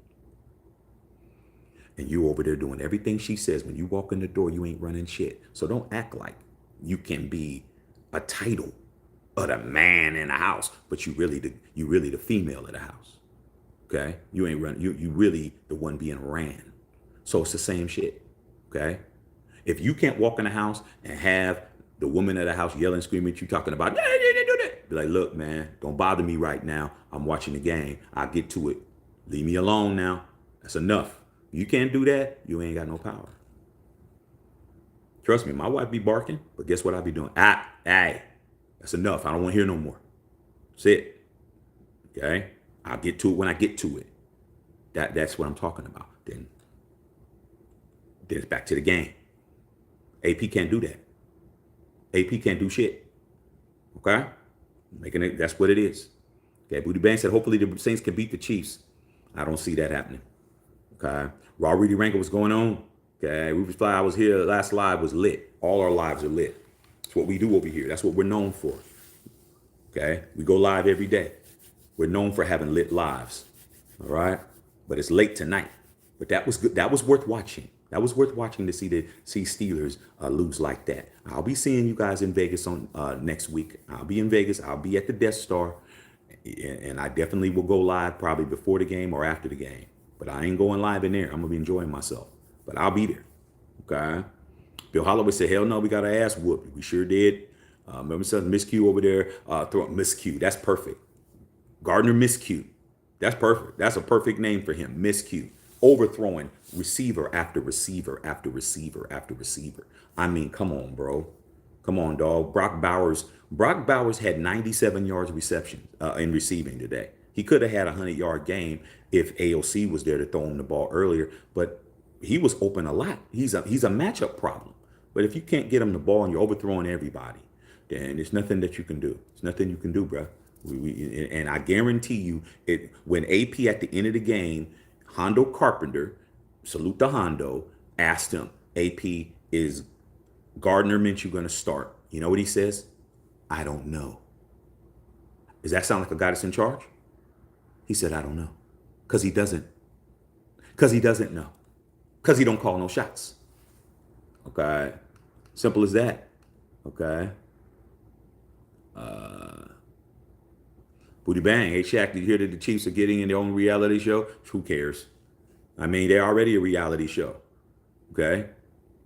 And you over there doing everything she says. When you walk in the door, you ain't running shit. So don't act like you can be a title of the man in the house, but you really the female of the house. Okay? You ain't running. You really the one being ran. So it's the same shit. Okay? If you can't walk in the house and have the woman of the house yelling, screaming at you, talking about, be like, look, man, don't bother me right now. I'm watching the game. I'll get to it. Leave me alone now. That's enough. You can't do that, you ain't got no power. Trust me, my wife be barking, but guess what I be doing? Hey, that's enough. I don't want to hear no more. That's it. Okay? I'll get to it when I get to it. That's what I'm talking about. Then it's back to the game. AP can't do that. AP can't do shit. Okay? Making it, that's what it is. Okay, Booty Bang said hopefully the Saints can beat the Chiefs. I don't see that happening. Okay. Raw Rudy Ranker, what's going on? Okay. Rufus Fly, I was here. Last live was lit. All our lives are lit. That's what we do over here. That's what we're known for. Okay. We go live every day. We're known for having lit lives. All right. But it's late tonight. But that was good. That was worth watching. That was worth watching to see Steelers lose like that. I'll be seeing you guys in Vegas on next week. I'll be in Vegas. I'll be at the Death Star. And I definitely will go live probably before the game or after the game. But I ain't going live in there. I'm going to be enjoying myself. But I'll be there. Okay? Bill Holloway said, hell no, we got our ass whooped. We sure did. Remember something, Miss Q over there throwing Miss Q. That's perfect. Gardner Miss Q. That's perfect. That's a perfect name for him. Miss Q. Overthrowing receiver after receiver after receiver after receiver. I mean, come on, bro. Come on, dog. Brock Bowers had 97 yards reception in receiving today. He could have had a 100-yard game if AOC was there to throw him the ball earlier, but he was open a lot. He's a matchup problem. But if you can't get him the ball and you're overthrowing everybody, then there's nothing that you can do. There's nothing you can do, bro. And I guarantee you, when AP at the end of the game, Hondo Carpenter, salute to Hondo, asked him, AP, is Gardner Minshew going to start? You know what he says? I don't know. Does that sound like a guy that's in charge? He said, I don't know. Because he doesn't. Because he doesn't know. Because he don't call no shots. Okay? Simple as that. Okay? Booty Bang. Hey, Shaq, did you hear that the Chiefs are getting in their own reality show? Who cares? I mean, they're already a reality show. Okay?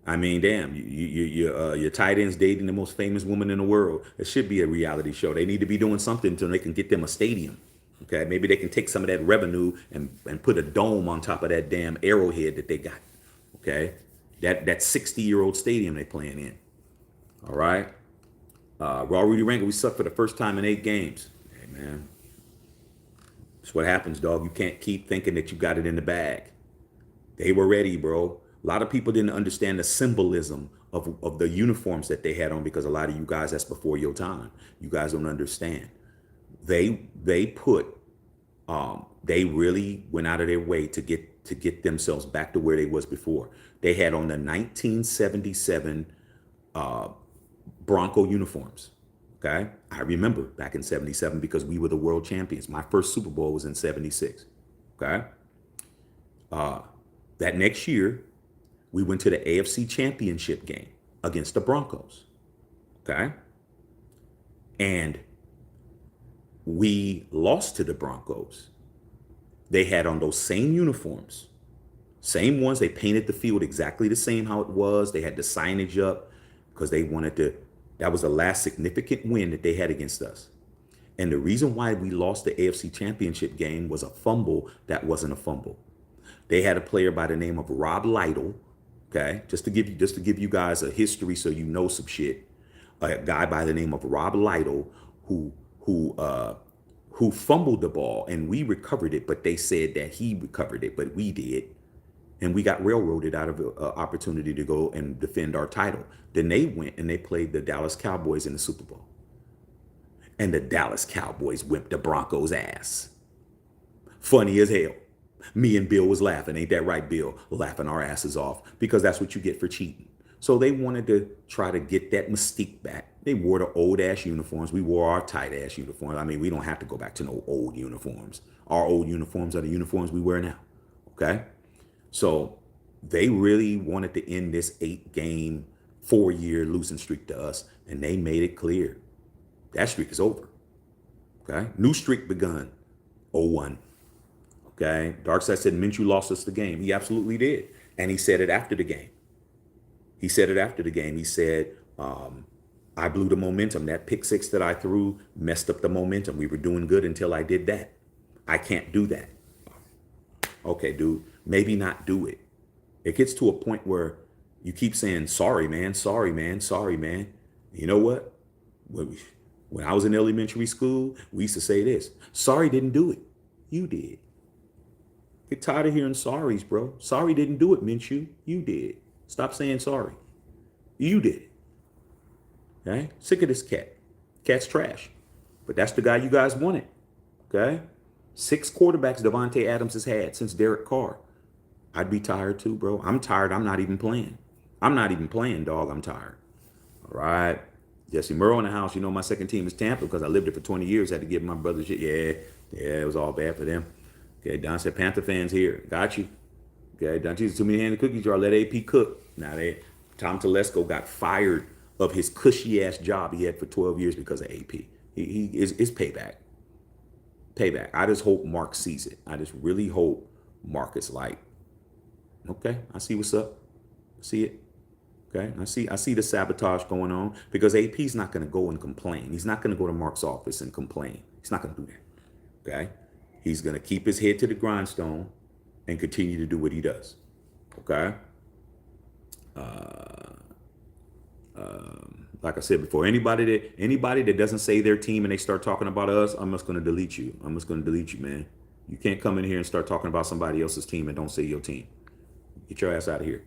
I mean, damn, your tight end's dating the most famous woman in the world. It should be a reality show. They need to be doing something until they can get them a stadium. Okay, maybe they can take some of that revenue and put a dome on top of that damn Arrowhead that they got. Okay, that 60-year-old stadium they playing in. All right, Raw Rudy Ranker, we sucked for the first time in 8 games. Hey man, that's what happens, dog. You can't keep thinking that you got it in the bag. They were ready, bro. A lot of people didn't understand the symbolism of the uniforms that they had on because a lot of you guys, that's before your time. You guys don't understand. They really went out of their way to get themselves back to where they was before. They had on the 1977 Bronco uniforms. Okay, I remember back in '77 because we were the world champions. My first Super Bowl was in '76. Okay, that next year we went to the AFC Championship game against the Broncos. Okay, and we lost to the Broncos. They had on those same uniforms, Same ones, they painted the field exactly the same how it was. They had the signage up because they wanted to, that was the last significant win that they had against us. And the reason why we lost the AFC Championship game was a fumble that wasn't a fumble. They had a player by the name of Rob Lytle, okay, just to give you guys a history so you know some shit. A guy by the name of Rob Lytle who who uh who fumbled the ball and we recovered it, but they said that he recovered it, but we did. And we got railroaded out of an opportunity to go and defend our title. Then they went and they played the Dallas Cowboys in the Super Bowl. And the Dallas Cowboys whipped the Broncos' ass. Funny as hell. Me and Bill was laughing. Ain't that right, Bill? Laughing our asses off because that's what you get for cheating. So they wanted to try to get that mystique back. They wore the old ass uniforms. We wore our tight ass uniforms. I mean, we don't have to go back to no old uniforms. Our old uniforms are the uniforms we wear now. Okay? So they really wanted to end this 8-game, 4-year losing streak to us, and they made it clear. That streak is over. Okay? New streak begun. 0-1. Okay? Darkside said Minshew lost us the game. He absolutely did. And he said it after the game. He said it after the game. He said, I blew the momentum. That pick six that I threw messed up the momentum. We were doing good until I did that. I can't do that. Okay, dude, maybe not do it. It gets to a point where you keep saying, sorry, man, sorry, man, sorry, man. You know what? When I was in elementary school, we used to say this. Sorry didn't do it. You did. Get tired of hearing sorries, bro. Sorry didn't do it, Minshew. You did. Stop saying sorry. You did it. Okay? Sick of this cat. Cat's trash. But that's the guy you guys wanted. Okay? 6 quarterbacks Devontae Adams has had since Derek Carr. I'd be tired too, bro. I'm tired. I'm not even playing. I'm not even playing, dog. I'm tired. All right. Jesse Murrow in the house. You know my second team is Tampa because I lived there for 20 years. Had to give my brother shit. Yeah, it was all bad for them. Okay, Don said Panther fans here. Got you. Okay, Don Jesus, too many handy cookies jar. Let AP cook. Now Tom Telesco got fired of his cushy ass job he had for 12 years because of AP. He is payback. Payback. I just hope Mark sees it. I just really hope Mark is like, okay, I see what's up. See it. Okay, I see the sabotage going on because AP's not going to go and complain. He's not going to go to Mark's office and complain. He's not going to do that. Okay, he's going to keep his head to the grindstone and continue to do what he does. Okay. Like I said before, anybody that doesn't say their team and they start talking about us, I'm just going to delete you. I'm just going to delete you, man. You can't come in here and start talking about somebody else's team and don't say your team. Get your ass out of here.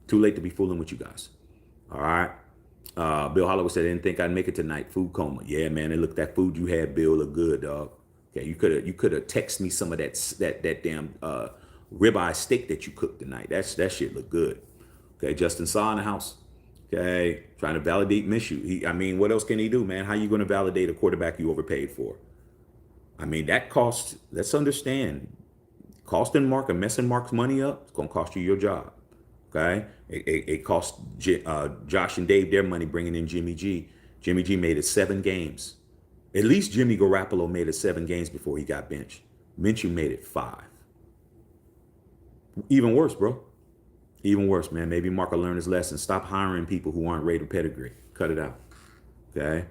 Too late to be fooling with you guys. All right. Bill Holloway said, I didn't think I'd make it tonight. Food coma. Yeah, man. And look, that food you had, Bill, look good, dog. Okay, you could have texted me some of that damn ribeye steak that you cooked tonight. That shit look good. Okay, Justin Saw in the house. Okay, trying to validate Minshew. I mean, what else can he do, man? How you going to validate a quarterback you overpaid for? I mean, that cost. Let's understand, costing Mark and messing Mark's money up, it's gonna cost you your job. Okay, it cost Josh and Dave their money bringing in Jimmy G. Jimmy G made it 7 games. At least Jimmy Garoppolo made it 7 games before he got benched. Minshew made it 5. Even worse, bro. Even worse, man. Maybe Mark will learn his lesson. Stop hiring people who aren't Raider pedigree. Cut it out. Okay?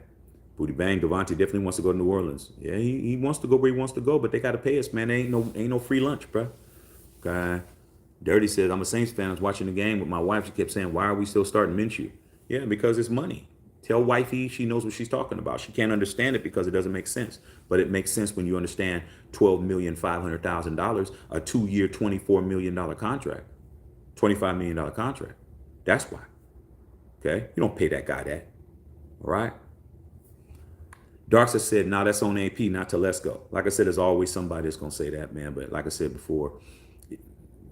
Booty bang. Devontae definitely wants to go to New Orleans. Yeah, he wants to go where he wants to go, but they got to pay us, man. There ain't no free lunch, bro. Okay? Dirty says, I'm a Saints fan. I was watching the game with my wife. She kept saying, why are we still starting Minshew? Yeah, because it's money. Tell wifey she knows what she's talking about. She can't understand it because it doesn't make sense. But it makes sense when you understand $12,500,000, a 2-year, $24 million contract. $25 million contract. That's why. Okay? You don't pay that guy that. All right? Darksa said, nah, that's on AP, not Telesco. Like I said, there's always somebody that's going to say that, man. But like I said before,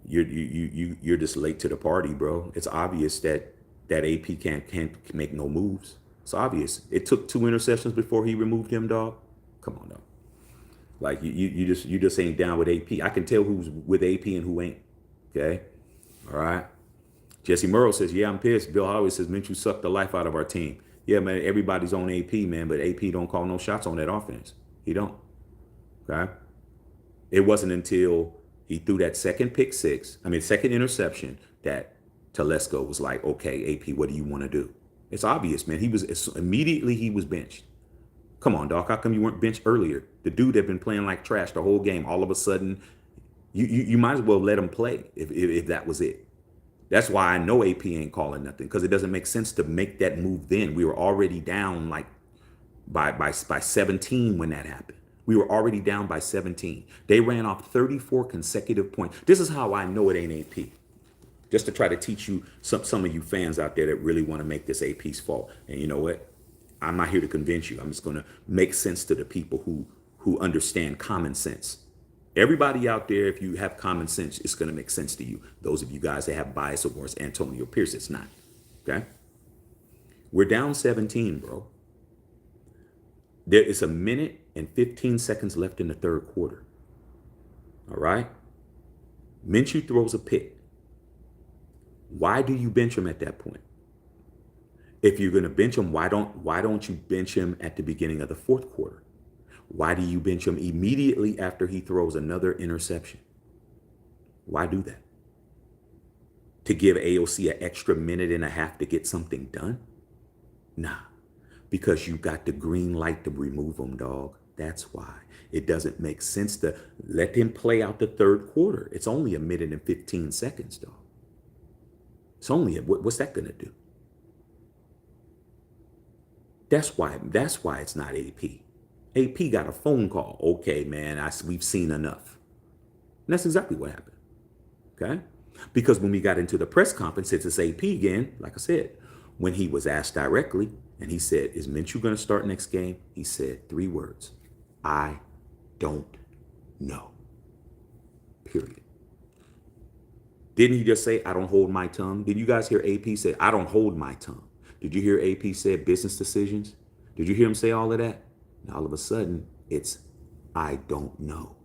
you're just late to the party, bro. It's obvious that AP can't make no moves. It's obvious. It took 2 interceptions before he removed him, dog. Come on, dog. Like you just ain't down with AP. I can tell who's with AP and who ain't. Okay? All right. Jesse Murrow says, yeah, I'm pissed. Bill Holloway says, Minshew sucked the life out of our team. Yeah, man, everybody's on AP, man, but AP don't call no shots on that offense. He don't. Okay? It wasn't until He threw that second interception that Telesco was like, okay, AP, what do you want to do? It's obvious, man. Immediately he was benched. Come on, dog. How come you weren't benched earlier? The dude had been playing like trash the whole game. All of a sudden, you might as well let him play if that was it. That's why I know AP ain't calling nothing, because it doesn't make sense to make that move then. We were already down like by 17 when that happened. We were already down by 17. They ran off 34 consecutive points. This is how I know it ain't AP. Just to try to teach you, some of you fans out there that really want to make this AP's fault. And you know what? I'm not here to convince you. I'm just going to make sense to the people who understand common sense. Everybody out there, if you have common sense, it's going to make sense to you. Those of you guys that have bias towards Antonio Pierce, it's not. Okay? We're down 17, bro. There is a minute and 15 seconds left in the third quarter. All right? Minshew throws a pick. Why do you bench him at that point? If you're going to bench him, why don't you bench him at the beginning of the fourth quarter? Why do you bench him immediately after he throws another interception? Why do that? To give AOC an extra minute and a half to get something done? Nah, because you got the green light to remove him, dog. That's why. It doesn't make sense to let him play out the third quarter. It's only a minute and 15 seconds, dog. It's only, what's that going to do? That's why it's not AP. AP got a phone call. Okay, man, we've seen enough. And that's exactly what happened. Okay? Because when we got into the press conference, it's AP again, like I said, when he was asked directly, and he said, is Minshew going to start next game? He said 3 words. I don't know. Period. Didn't he just say, I don't hold my tongue? Did you guys hear AP say, I don't hold my tongue? Did you hear AP say business decisions? Did you hear him say all of that? Now, all of a sudden, it's, I don't know.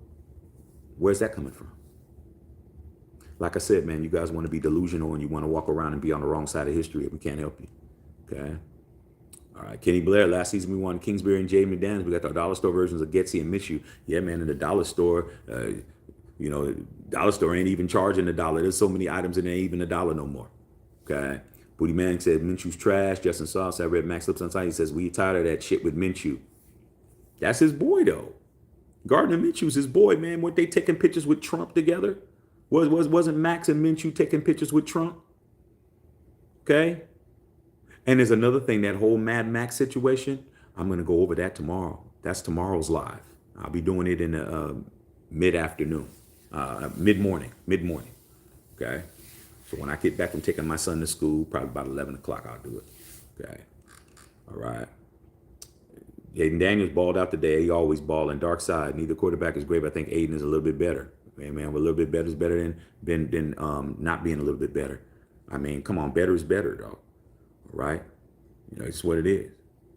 Where's that coming from? Like I said, man, you guys want to be delusional and you want to walk around and be on the wrong side of history. We can't help you. Okay? All right. Kenny Blair, last season we won Kingsbury and Jay McDaniels. We got the dollar store versions of Getsy and Minshew. Yeah, man, in the dollar store, dollar store ain't even charging $1. There's so many items and it ain't even $1 no more. Okay? Booty Manning said Minshew's trash. Justin Sauce, I read Max Lips on site. He says, we tired of that shit with Minshew. That's his boy, though. Gardner Minshew's his boy, man. Weren't they taking pictures with Trump together? Wasn't Max and Minshew taking pictures with Trump? Okay? And there's another thing, that whole Mad Max situation. I'm going to go over that tomorrow. That's tomorrow's live. I'll be doing it in the mid-afternoon, mid-morning. Okay? So when I get back from taking my son to school, probably about 11 o'clock, I'll do it. Okay? All right. Aiden Daniels balled out today. He always ball in dark side. Neither quarterback is great, but I think Aiden is a little bit better. Man, a little bit better is better than not being a little bit better. I mean, come on, better is better, dog. All right? It's what it is.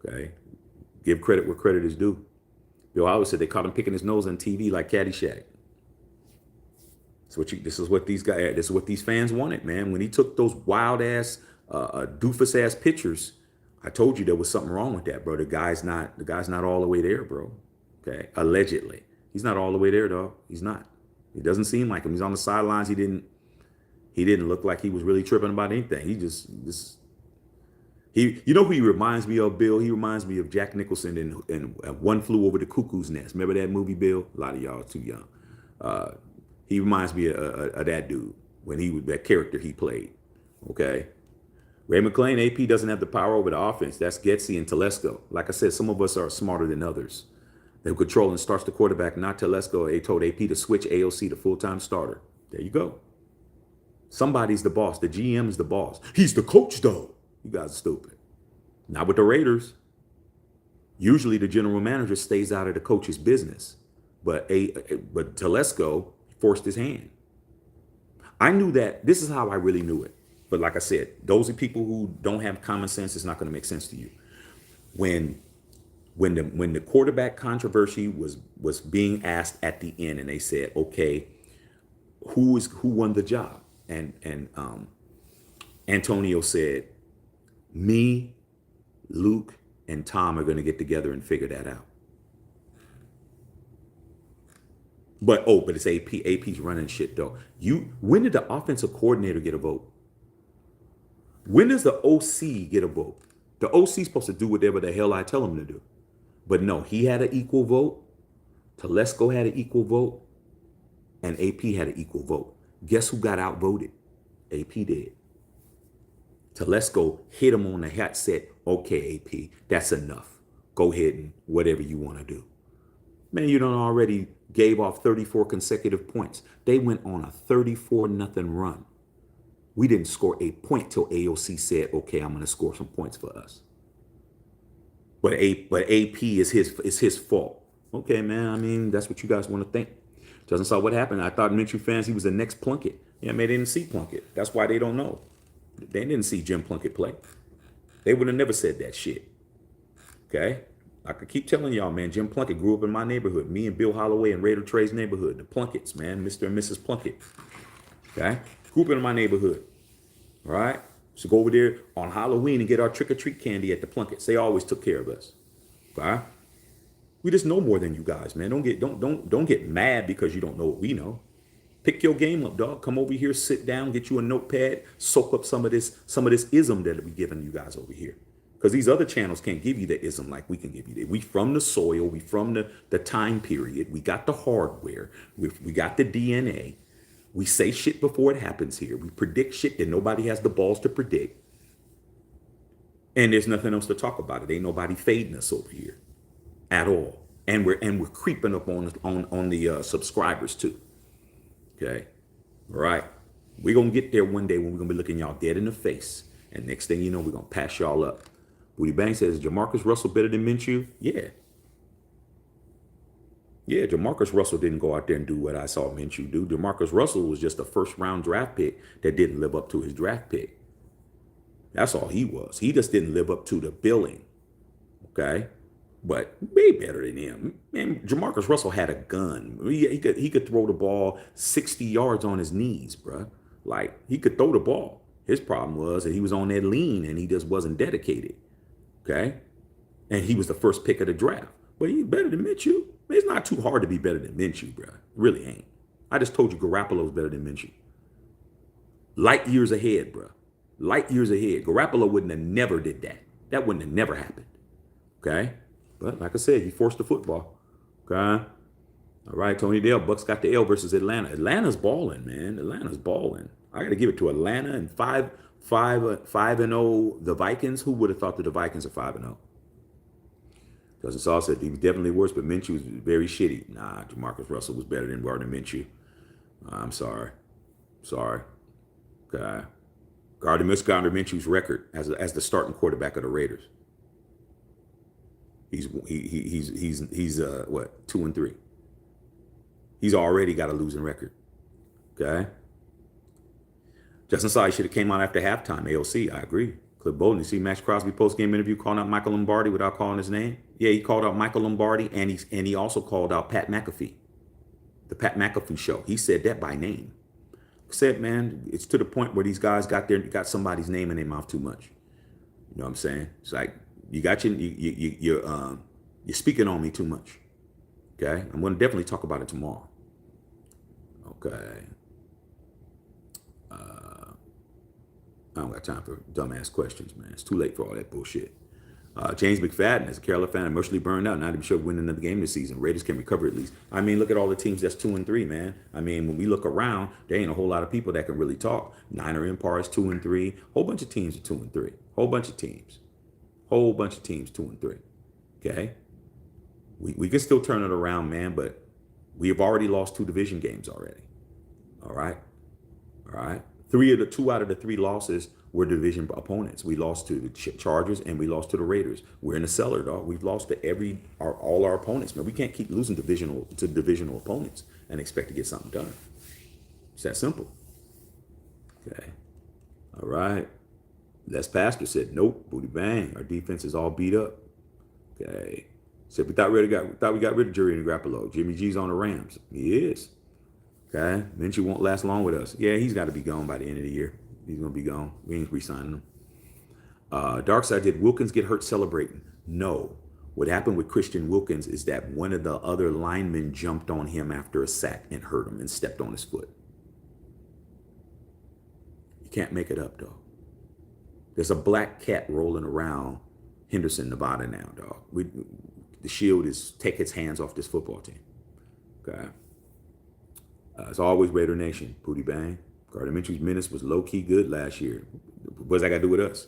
Okay? Give credit where credit is due. Bill always said they caught him picking his nose on TV like Caddyshack. This is what these fans wanted, man. When he took those wild ass, doofus ass pictures, I told you there was something wrong with that, bro. The guy's not all the way there, bro. Okay, allegedly, he's not all the way there, dog. He's not. It doesn't seem like him. He's on the sidelines. He didn't look like he was really tripping about anything. You know who he reminds me of, Bill? He reminds me of Jack Nicholson in One Flew Over the Cuckoo's Nest. Remember that movie, Bill? A lot of y'all are too young. He reminds me of that dude when he was that character he played. Okay. Ray McClain, AP doesn't have the power over the offense. That's Getsy and Telesco. Like I said, some of us are smarter than others. They control and starts the quarterback, not Telesco. They told AP to switch AOC to full-time starter. There you go. Somebody's the boss. The GM is the boss. He's the coach, though. You guys are stupid. Not with the Raiders. Usually the general manager stays out of the coach's business. But Telesco forced his hand. I knew that. This is how I really knew it. But like I said, those are people who don't have common sense. It's not going to make sense to you. When the quarterback controversy was being asked at the end, and they said, okay, who won the job? And Antonio said, me, Luke, and Tom are going to get together and figure that out. But it's AP. AP's running shit though. When did the offensive coordinator get a vote? When does the OC get a vote? The OC's supposed to do whatever the hell I tell him to do. But no, he had an equal vote. Telesco had an equal vote. And AP had an equal vote. Guess who got outvoted? AP did. Telesco hit him on the hat, said, okay, AP, that's enough. Go ahead and whatever you want to do. Man, you done already gave off 34 consecutive points. They went on a 34-0 run. We didn't score a point till AOC said, okay, I'm going to score some points for us. But AP is his fault. Okay, man, I mean, that's what you guys want to think. Doesn't saw what happened. I thought Minshew fans, he was the next Plunkett. Yeah, man, they didn't see Plunkett. That's why they don't know. They didn't see Jim Plunkett play. They would have never said that shit. Okay? I could keep telling y'all, man, Jim Plunkett grew up in my neighborhood. Me and Bill Holloway in Raider Trey's neighborhood. The Plunketts, man. Mr. and Mrs. Plunkett. Okay? Grew up in my neighborhood. All right? So go over there on Halloween and get our trick-or-treat candy at the Plunketts. They always took care of us. Okay? We just know more than you guys, man. Don't get mad because you don't know what we know. Pick your game up, dog. Come over here, sit down, get you a notepad, soak up some of this ism that we giving you guys over here. Because these other channels can't give you the ism like we can give you. We from the soil, we from the time period. We got the hardware, we got the DNA. We say shit before it happens here. We predict shit that nobody has the balls to predict. And there's nothing else to talk about. It ain't nobody fading us over here at all. And we're creeping up on the subscribers too. Okay. All right. We're going to get there one day when we're going to be looking y'all dead in the face. And next thing you know, we're going to pass y'all up. Booty Bang says, Jamarcus Russell better than Minshew? Yeah. Yeah, Jamarcus Russell didn't go out there and do what I saw Minshew do. Jamarcus Russell was just a first-round draft pick that didn't live up to his draft pick. That's all he was. He just didn't live up to the billing. Okay? But way better than him. Man, Jamarcus Russell had a gun. He could throw the ball 60 yards on his knees, bro. Like, he could throw the ball. His problem was that he was on that lean and he just wasn't dedicated. Okay? And he was the first pick of the draft. But he's better than Minshew. It's not too hard to be better than Minshew, bro. It really ain't. I just told you Garoppolo's better than Minshew. Light years ahead, bro. Light years ahead. Garoppolo wouldn't have never did that. That wouldn't have never happened. Okay? But like I said, he forced the football. Okay? All right, Tony Dale. Bucks got the L versus Atlanta. Atlanta's balling, man. Atlanta's balling. I got to give it to Atlanta and 5-0 the Vikings. Who would have thought that the Vikings are 5-0? Cousin Saul said he was definitely worse, but Minshew was very shitty. Nah, Jamarcus Russell was better than Gardner Minshew. I'm sorry. Sorry. Okay. Gardner Minshew's record as the starting quarterback of the Raiders. He's what, 2-3. He's already got a losing record. Okay. Justin Sai should have came out after halftime. AOC, I agree. Cliff Bolden, you see Max Crosby post-game interview calling out Michael Lombardi without calling his name? Yeah, he called out Michael Lombardi and he also called out Pat McAfee. The Pat McAfee show. He said that by name. Said, man, it's to the point where these guys got somebody's name in their mouth too much. You know what I'm saying? It's like you're speaking on me too much. Okay, I'm going to definitely talk about it tomorrow. Okay. I don't got time for dumbass questions, man. It's too late for all that bullshit. James McFadden, as a Carolina fan, emotionally burned out. Not even sure winning another game this season. Raiders can recover at least. I mean, look at all the teams that's 2-3, man. I mean, when we look around, there ain't a whole lot of people that can really talk. Niner Empire is 2-3. Whole bunch of teams are 2-3. Whole bunch of teams 2-3. Okay, we can still turn it around, man. But we have already lost 2 division games already. All right. 2 out of the 3 losses were division opponents. We lost to the Chargers and we lost to the Raiders. We're in the cellar, dog. We've lost to all our opponents, man. We can't keep losing divisional opponents and expect to get something done. It's that simple. Okay. All right. Les Pastor said, nope, booty bang. Our defense is all beat up. Okay. Said we thought we got rid of Jerry and Garoppolo. Jimmy G's on the Rams. He is. Okay. Minshew won't last long with us. Yeah, he's got to be gone by the end of the year. He's going to be gone. We ain't re-signing him. Darkside, did Wilkins get hurt celebrating? No. What happened with Christian Wilkins is that one of the other linemen jumped on him after a sack and hurt him and stepped on his foot. You can't make it up, dog. There's a black cat rolling around Henderson, Nevada now, dog. The Shield is take its hands off this football team. Okay. It's always Raider Nation. Pootie Bang. Gardner Minshew's minutes was low-key good last year. What's that got to do with us?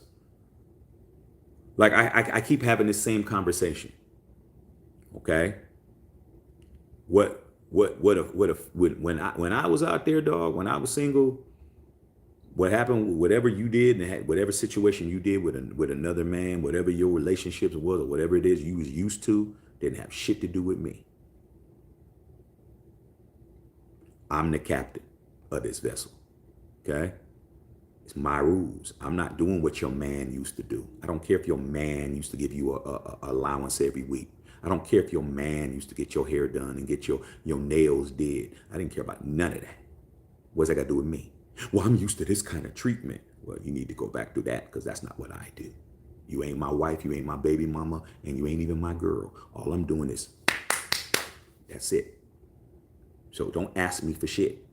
Like, I keep having this same conversation. Okay? When I was out there, dog, when I was single, what happened, whatever you did and whatever situation you did with another man, whatever your relationships was or whatever it is you was used to, didn't have shit to do with me. I'm the captain of this vessel. Okay? It's my rules. I'm not doing what your man used to do. I don't care if your man used to give you a allowance every week. I don't care if your man used to get your hair done and get your nails did. I didn't care about none of that. What's that got to do with me? Well, I'm used to this kind of treatment. Well, you need to go back to that because that's not what I do. You ain't my wife, you ain't my baby mama, and you ain't even my girl. All I'm doing is, that's it. So don't ask me for shit.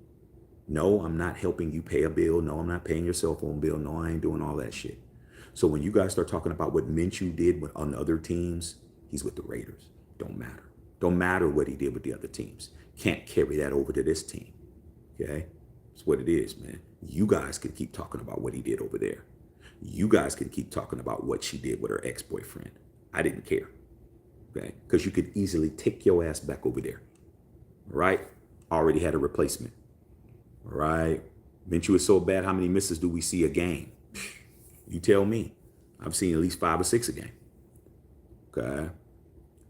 No, I'm not helping you pay a bill. No, I'm not paying your cell phone bill. No, I ain't doing all that shit. So when you guys start talking about what Minshew did on other teams, he's with the Raiders. Don't matter. Don't matter what he did with the other teams. Can't carry that over to this team. Okay? That's what it is, man. You guys can keep talking about what he did over there. You guys can keep talking about what she did with her ex-boyfriend. I didn't care. Okay? Because you could easily take your ass back over there. All right? Already had a replacement. All right? Minshew is so bad, how many misses do we see a game? You tell me. I've seen at least 5 or 6 a game. Okay?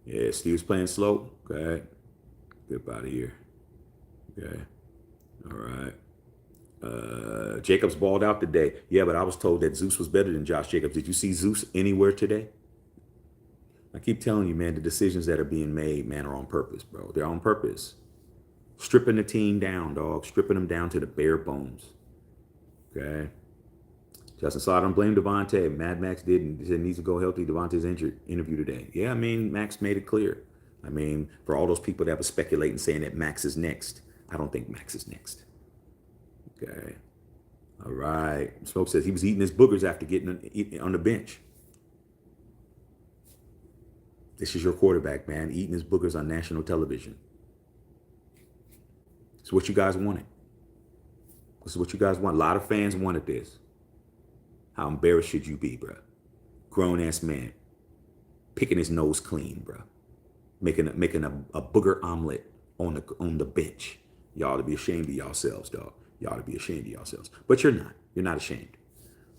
Yeah, Steve's playing slow. Okay? Get out of here. Okay? All right. Jacobs balled out today. Yeah, but I was told that Zeus was better than Josh Jacobs. Did you see Zeus anywhere today? I keep telling you, man, the decisions that are being made, man, are on purpose, bro. They're on purpose. Stripping the team down, dog. Stripping them down to the bare bones. Okay? Justin Slaughter, don't blame Devontae. Mad Max didn't. He said needs to go healthy. Devontae's injured. Interview today. Yeah, I mean, Max made it clear. I mean, for all those people that were speculating saying that Max is next, I don't think Max is next. Okay. All right. Smoke says he was eating his boogers after getting on the bench. This is your quarterback, man, eating his boogers on national television. It's what you guys wanted. This is what you guys want. A lot of fans wanted this. How embarrassed should you be, bro? Grown-ass man. Picking his nose clean, bro. Making a booger omelet on the bench. Y'all to be ashamed of yourselves, dog. Y'all to be ashamed of yourselves. But you're not. You're not ashamed.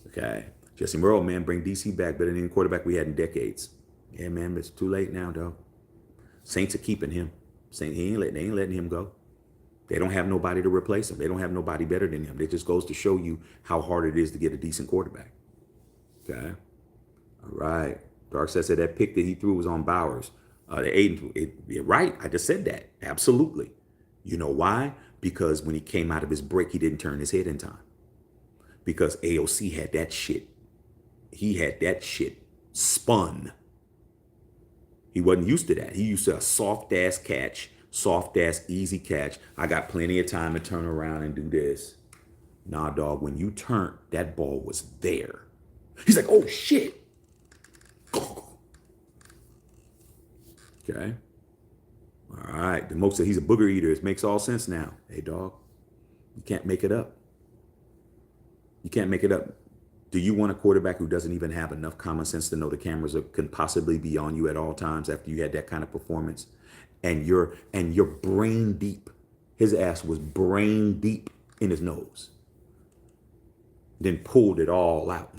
Okay? Jesse Merle, man, bring DC back better than any quarterback we had in decades. Yeah, man, but it's too late now, dog. Saints are keeping him. They ain't letting him go. They don't have nobody to replace him. They don't have nobody better than him. It just goes to show you how hard it is to get a decent quarterback. Okay? All right. Dark said that pick that he threw was on Bowers. Right. I just said that. Absolutely. You know why? Because when he came out of his break, he didn't turn his head in time. Because AOC had that shit. He had that shit spun. He wasn't used to that. He used to a soft-ass catch, soft-ass easy catch. I got plenty of time to turn around and do this. Nah, dog, when you turned, that ball was there. He's like, oh, shit. Okay. All right. The most said he's a booger eater. It makes all sense now. Hey, dog, you can't make it up. You can't make it up. Do you want a quarterback who doesn't even have enough common sense to know the cameras can possibly be on you at all times after you had that kind of performance? And you're brain deep. His ass was brain deep in his nose. Then pulled it all out.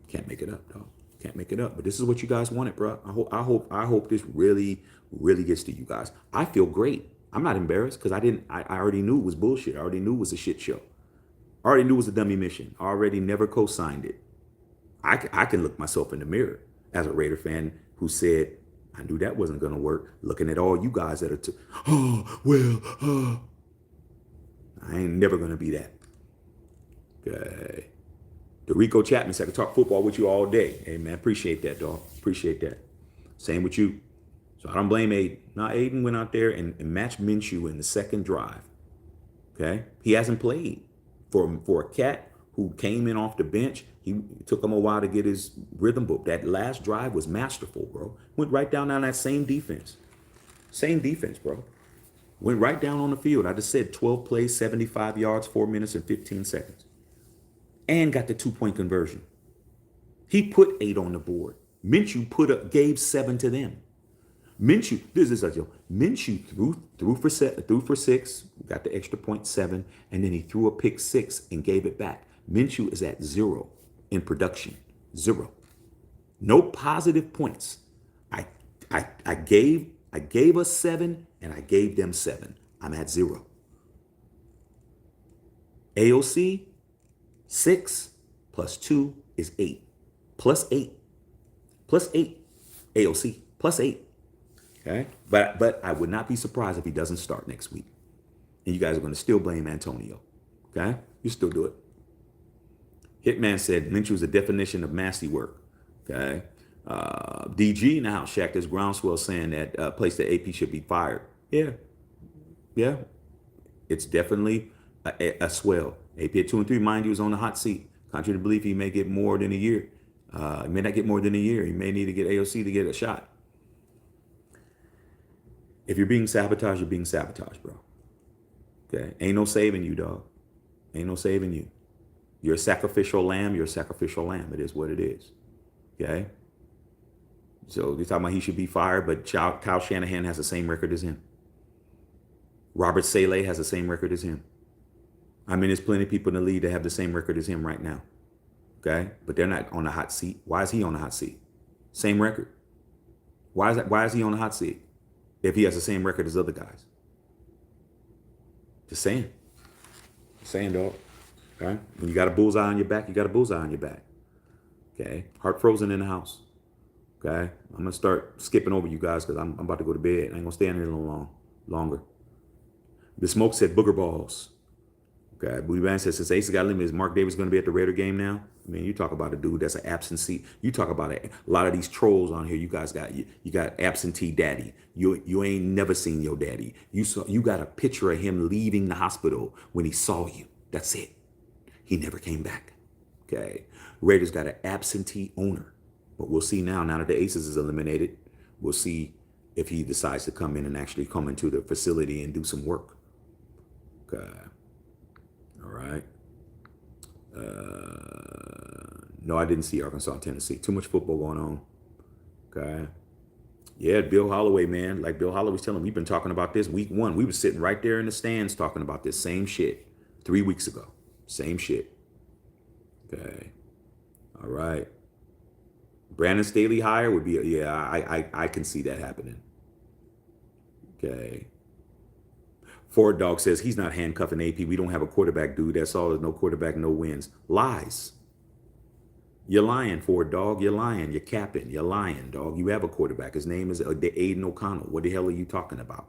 Can't make it up, dog. Can't make it up. But this is what you guys wanted, bro. I hope this really gets to you guys. I feel great. I'm not embarrassed because I already knew it was bullshit. I already knew it was a shit show. I already knew it was a dummy mission. I already never co-signed it. I can look myself in the mirror as a Raider fan who said, I knew that wasn't going to work. Looking at all you guys that are I ain't never going to be that. Okay. Dorico Chapman said, I could talk football with you all day. Hey, man, appreciate that, dog. Appreciate that. Same with you. So I don't blame Aiden. Now, Aiden went out there and matched Minshew in the second drive. Okay? He hasn't played. For a cat who came in off the bench, he took him a while to get his rhythm book. That last drive was masterful, bro. Went right down on that same defense. Same defense, bro. Went right down on the field. I just said 12 plays, 75 yards, 4 minutes and 15 seconds. And got the 2-point conversion. He put 8 on the board. Minshew gave 7 to them. Minshew, this is a joke. Minshew threw for 6, got the extra point 7, and then he threw a pick 6 and gave it back. Minshew is at 0 in production. 0. No positive points. I gave us 7 and I gave them 7. I'm at 0. AOC, 6 plus 2 is 8. Plus 8. Plus 8. AOC, plus 8. Okay? But I would not be surprised if he doesn't start next week. And you guys are going to still blame Antonio. Okay? You still do it. Hitman said Minshew is a definition of massy work. Okay? DG now, Shaq, there's groundswell saying that place that AP should be fired. Yeah. Yeah. It's definitely a swell. AP at 2-3, mind you, is on the hot seat. Contrary to belief, he may get more than a year. He may not get more than a year. He may need to get AOC to get a shot. If you're being sabotaged, you're being sabotaged, bro. Okay? Ain't no saving you, dog. Ain't no saving you. You're a sacrificial lamb. You're a sacrificial lamb. It is what it is. Okay? So they're talking about he should be fired, but Kyle Shanahan has the same record as him. Robert Saleh has the same record as him. I mean, there's plenty of people in the league that have the same record as him right now. Okay? But they're not on the hot seat. Why is he on the hot seat? Same record. Why is he on the hot seat if he has the same record as other guys? Just saying. Just saying, dog. Okay? When you got a bullseye on your back, you got a bullseye on your back. Okay? Heart frozen in the house. Okay? I'm going to start skipping over you guys because I'm about to go to bed. I ain't going to stay in here a little longer. The Smoke said booger balls. Okay, Booty Man says, since Ace got limited, is Mark Davis going to be at the Raider game now? I mean, you talk about a dude that's an absentee. You talk about a lot of these trolls on here. You guys got you got absentee daddy. You ain't never seen your daddy. You got a picture of him leaving the hospital when he saw you. That's it. He never came back. Okay, Raiders got an absentee owner, but we'll see now. Now that the Aces is eliminated, we'll see if he decides to come in and actually come into the facility and do some work. Okay. All right. No, I didn't see Arkansas, Tennessee. Too much football going on. Okay. Yeah, Bill Holloway, man. Like Bill Holloway's telling me, we've been talking about this week 1. We were sitting right there in the stands talking about this same shit 3 weeks ago. Same shit. Okay. All right. Brandon Staley hire would be, I can see that happening. Okay. Ford Dog says he's not handcuffing AP. We don't have a quarterback, dude. That's all. There's no quarterback, no wins. Lies. You're lying, Ford Dog. You're lying. You're capping. You're lying, dog. You have a quarterback. His name is Aiden O'Connell. What the hell are you talking about?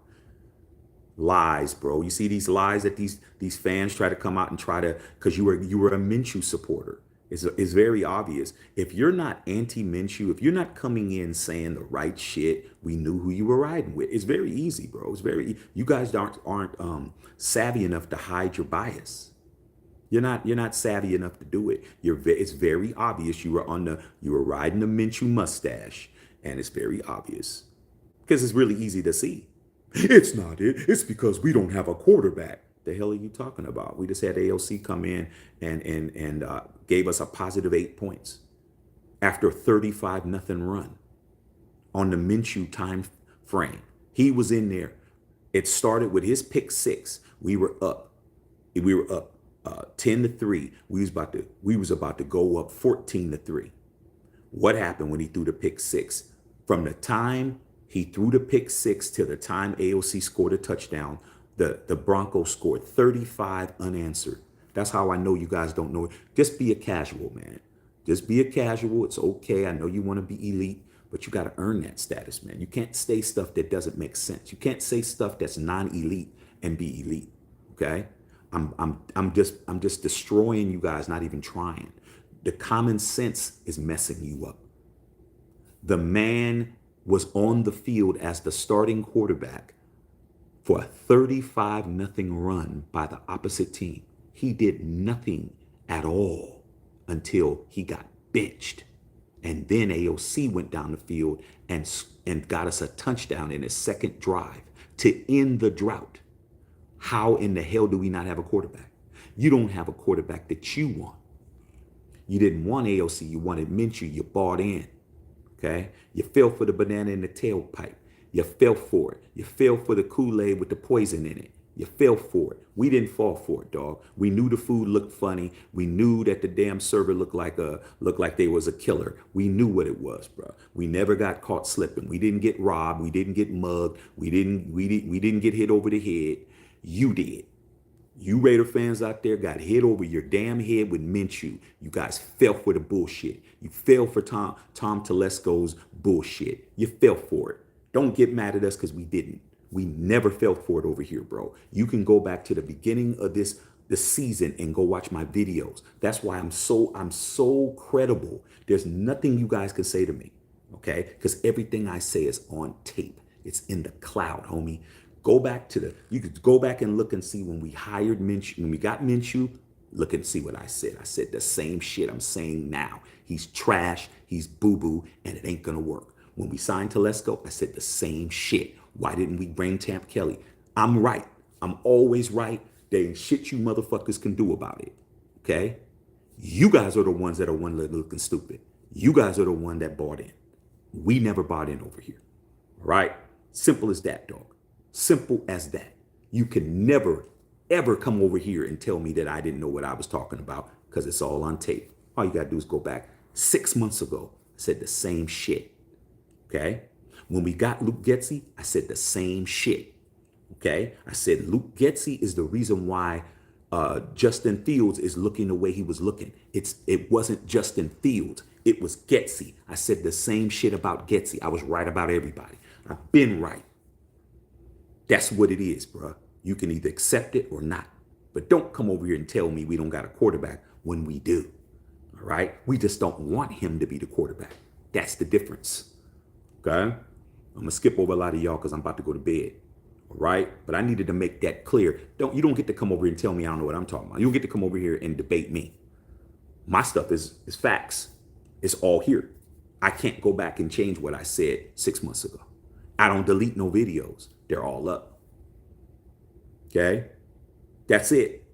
Lies, bro. You see these lies that these fans try to come out and try to, because you were a Minshew supporter. It's very obvious. If you're not anti-Minshew, if you're not coming in saying the right shit, we knew who you were riding with. It's very easy, bro. It's very. You guys aren't savvy enough to hide your bias. You're not savvy enough to do it. It's very obvious you were riding the Minshew mustache, and it's very obvious because it's really easy to see. It's not it. It's because we don't have a quarterback. The hell are you talking about? We just had AOC come in and gave us a positive 8 points after a 35-0 run on the Minshew time frame. He was in there. It started with his pick 6. We were up 10-3. We was about to go up 14-3. What happened when he threw the pick 6? From the time he threw the pick 6 to the time AOC scored a touchdown, the Broncos scored 35 unanswered. That's how I know you guys don't know it. Just be a casual, man. Just be a casual. It's okay. I know you want to be elite, but you got to earn that status, man. You can't say stuff that doesn't make sense. You can't say stuff that's non-elite and be elite. Okay? I'm just destroying you guys, not even trying. The common sense is messing you up. The man was on the field as the starting quarterback for a 35-0 run by the opposite team. He did nothing at all until he got benched. And then AOC went down the field and got us a touchdown in his second drive to end the drought. How in the hell do we not have a quarterback? You don't have a quarterback that you want. You didn't want AOC, you wanted Minshew, you bought in. Okay? You fell for the banana in the tailpipe. You fell for it. You fell for the Kool-Aid with the poison in it. You fell for it. We didn't fall for it, dog. We knew the food looked funny. We knew that the damn server looked like they was a killer. We knew what it was, bro. We never got caught slipping. We didn't get robbed. We didn't get mugged. We didn't get hit over the head. You did. You Raider fans out there got hit over your damn head with Minshew. You guys fell for the bullshit. You fell for Tom Telesco's bullshit. You fell for it. Don't get mad at us because we didn't. We never fell for it over here, bro. You can go back to the beginning of the season and go watch my videos. That's why I'm so credible. There's nothing you guys can say to me, okay? Because everything I say is on tape. It's in the cloud, homie. You could go back and look and see when we hired Minshew, when we got Minshew, look and see what I said. I said the same shit I'm saying now. He's trash, he's boo-boo, and it ain't gonna work. When we signed Telesco, I said the same shit. Why didn't we bring Tamp Kelly? I'm right. I'm always right. There ain't shit you motherfuckers can do about it, okay? You guys are the ones that are looking stupid. You guys are the one that bought in. We never bought in over here, all right? Simple as that, dog. Simple as that. You can never, ever come over here and tell me that I didn't know what I was talking about because it's all on tape. All you got to do is go back 6 months ago. I said the same shit. Okay? When we got Luke Getsy, I said the same shit. Okay? I said Luke Getsy is the reason why Justin Fields is looking the way he was looking. It wasn't Justin Fields. It was Getsy. I said the same shit about Getsy. I was right about everybody. I've been right. That's what it is, bro. You can either accept it or not. But don't come over here and tell me we don't got a quarterback when we do. All right? We just don't want him to be the quarterback. That's the difference. Okay? I'm going to skip over a lot of y'all because I'm about to go to bed. All right? But I needed to make that clear. You don't get to come over here and tell me I don't know what I'm talking about. You don't get to come over here and debate me. My stuff is facts. It's all here. I can't go back and change what I said 6 months ago. I don't delete no videos. They're all up. Okay? That's it.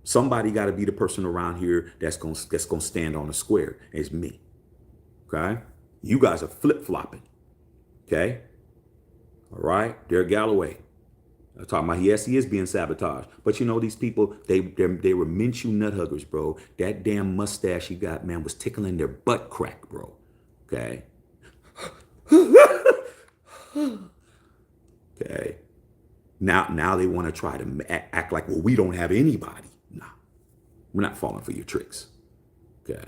Somebody got to be the person around here that's going to stand on a square. It's me. Okay? You guys are flip-flopping. Okay? All right? Derek Galloway. I'm talking about, yes, he is being sabotaged. But you know, these people, they were Minshew nut huggers, bro. That damn mustache you got, man, was tickling their butt crack, bro. Okay? Okay. Now they want to try to act like, well, we don't have anybody. Nah, we're not falling for your tricks. Okay.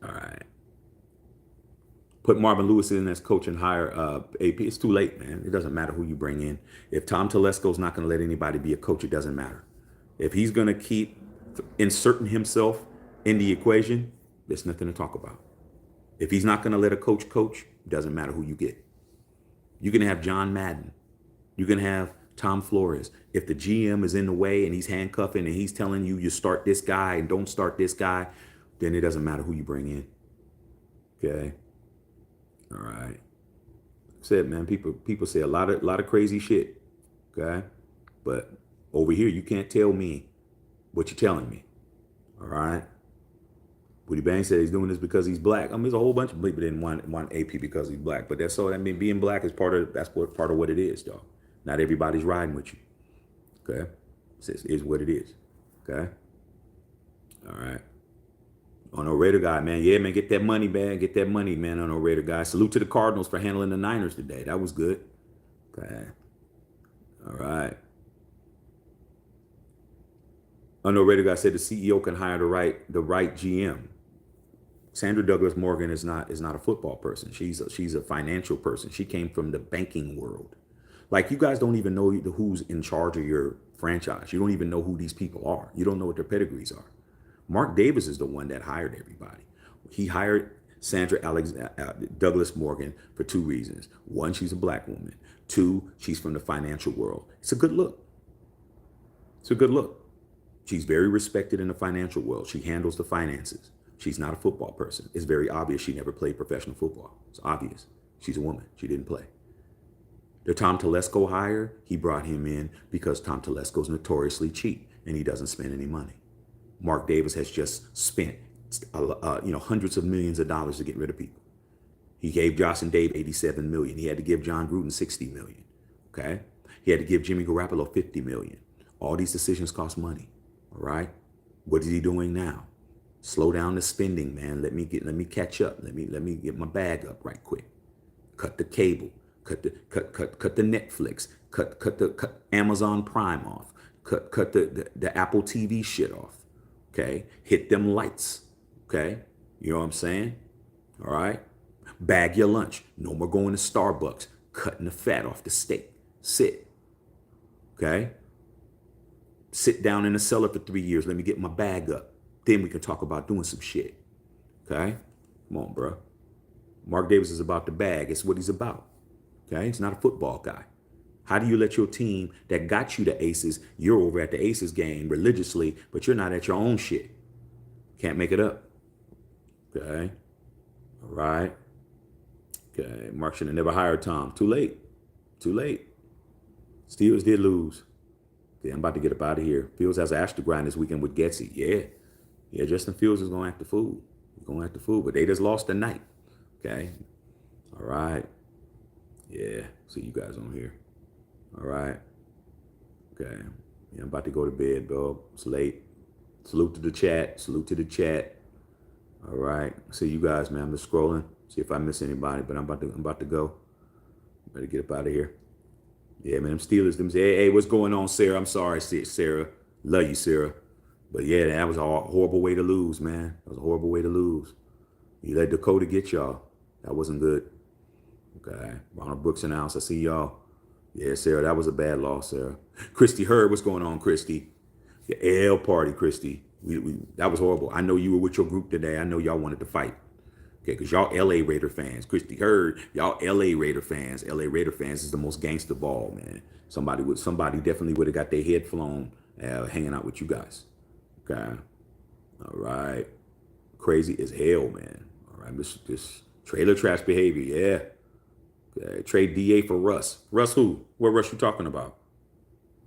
All right. Put Marvin Lewis in as coach and hire AP. It's too late, man. It doesn't matter who you bring in. If Tom Telesco's not going to let anybody be a coach, it doesn't matter. If he's going to keep inserting himself in the equation, there's nothing to talk about. If he's not going to let a coach, it doesn't matter who you get. You can have John Madden. You can have Tom Flores. If the GM is in the way and he's handcuffing and he's telling you start this guy and don't start this guy, then it doesn't matter who you bring in. Okay. All right. Said, man, people say a lot of crazy shit. Okay. But over here, you can't tell me what you're telling me. All right. Woody Bang said he's doing this because he's black. I mean, there's a whole bunch of people that didn't want AP because he's black, but that's all. I mean, being black is part of what it is, dog. Not everybody's riding with you. Okay, it is what it is. Okay, all right. On a Raider guy, man, yeah, man, get that money, man, get that money, man. On a Raider guy, salute to the Cardinals for handling the Niners today. That was good. Okay, all right. On a Raider guy said the CEO can hire the right GM. Sandra Douglas Morgan is not a football person. She's a financial person. She came from the banking world. Like, you guys don't even know who's in charge of your franchise. You don't even know who these people are. You don't know what their pedigrees are. Mark Davis is the one that hired everybody. He hired Douglas Morgan for two reasons. One, she's a black woman. Two, she's from the financial world. It's a good look. It's a good look. She's very respected in the financial world. She handles the finances. She's not a football person. It's very obvious she never played professional football. It's obvious. She's a woman. She didn't play. The Tom Telesco hire, he brought him in because Tom Telesco's notoriously cheap and he doesn't spend any money. Mark Davis has just spent hundreds of millions of dollars to get rid of people. He gave Josh and Dave 87 million. He had to give John Gruden 60 million. Okay? He had to give Jimmy Garoppolo 50 million. All these decisions cost money. All right? What is he doing now? Slow down the spending, man. Let me catch up. Let me get my bag up right quick. Cut the cable. Cut the Netflix. Cut Amazon Prime off. Cut the Apple TV shit off. Okay? Hit them lights. Okay? You know what I'm saying? All right? Bag your lunch. No more going to Starbucks. Cutting the fat off the steak. Sit. Okay? Sit down in the cellar for 3 years. Let me get my bag up. Then we can talk about doing some shit. Okay? Come on, bro. Mark Davis is about the bag. It's what he's about. Okay? He's not a football guy. How do you let your team that got you the Aces, you're over at the Aces game religiously, but you're not at your own shit? Can't make it up. Okay? All right? Okay, Mark should have never hired Tom. Too late. Too late. Steelers did lose. Yeah, I'm about to get up out of here. Fields has an ash to grind this weekend with Getsy. Yeah, Justin Fields is going to act the fool. He's going to act the fool, but they just lost tonight. Okay? All right. Yeah, see you guys on here. All right. Okay. Yeah, I'm about to go to bed, bro. It's late. Salute to the chat. Salute to the chat. All right. See you guys, man. I'm just scrolling. See if I miss anybody, but I'm about to go. Better get up out of here. Yeah, man, them Steelers, hey, what's going on, Sarah? I'm sorry, Sarah. Love you, Sarah. But yeah, that was a horrible way to lose, man. That was a horrible way to lose. You let Dakota get y'all. That wasn't good. Okay. Ronald Brooks announced. I see y'all. Yeah, Sarah, that was a bad loss, Sarah. Christy Hurd, what's going on, Christy? The L party, Christy. That was horrible. I know you were with your group today. I know y'all wanted to fight. Okay, because y'all LA Raider fans. Christy Hurd, y'all LA Raider fans. LA Raider fans is the most gangster ball, man. Somebody definitely would have got their head flown hanging out with you guys. Okay. All right. Crazy as hell, man. All right, this trailer trash behavior, yeah. Okay. Trade DA for Russ. Russ who? What Russ you talking about?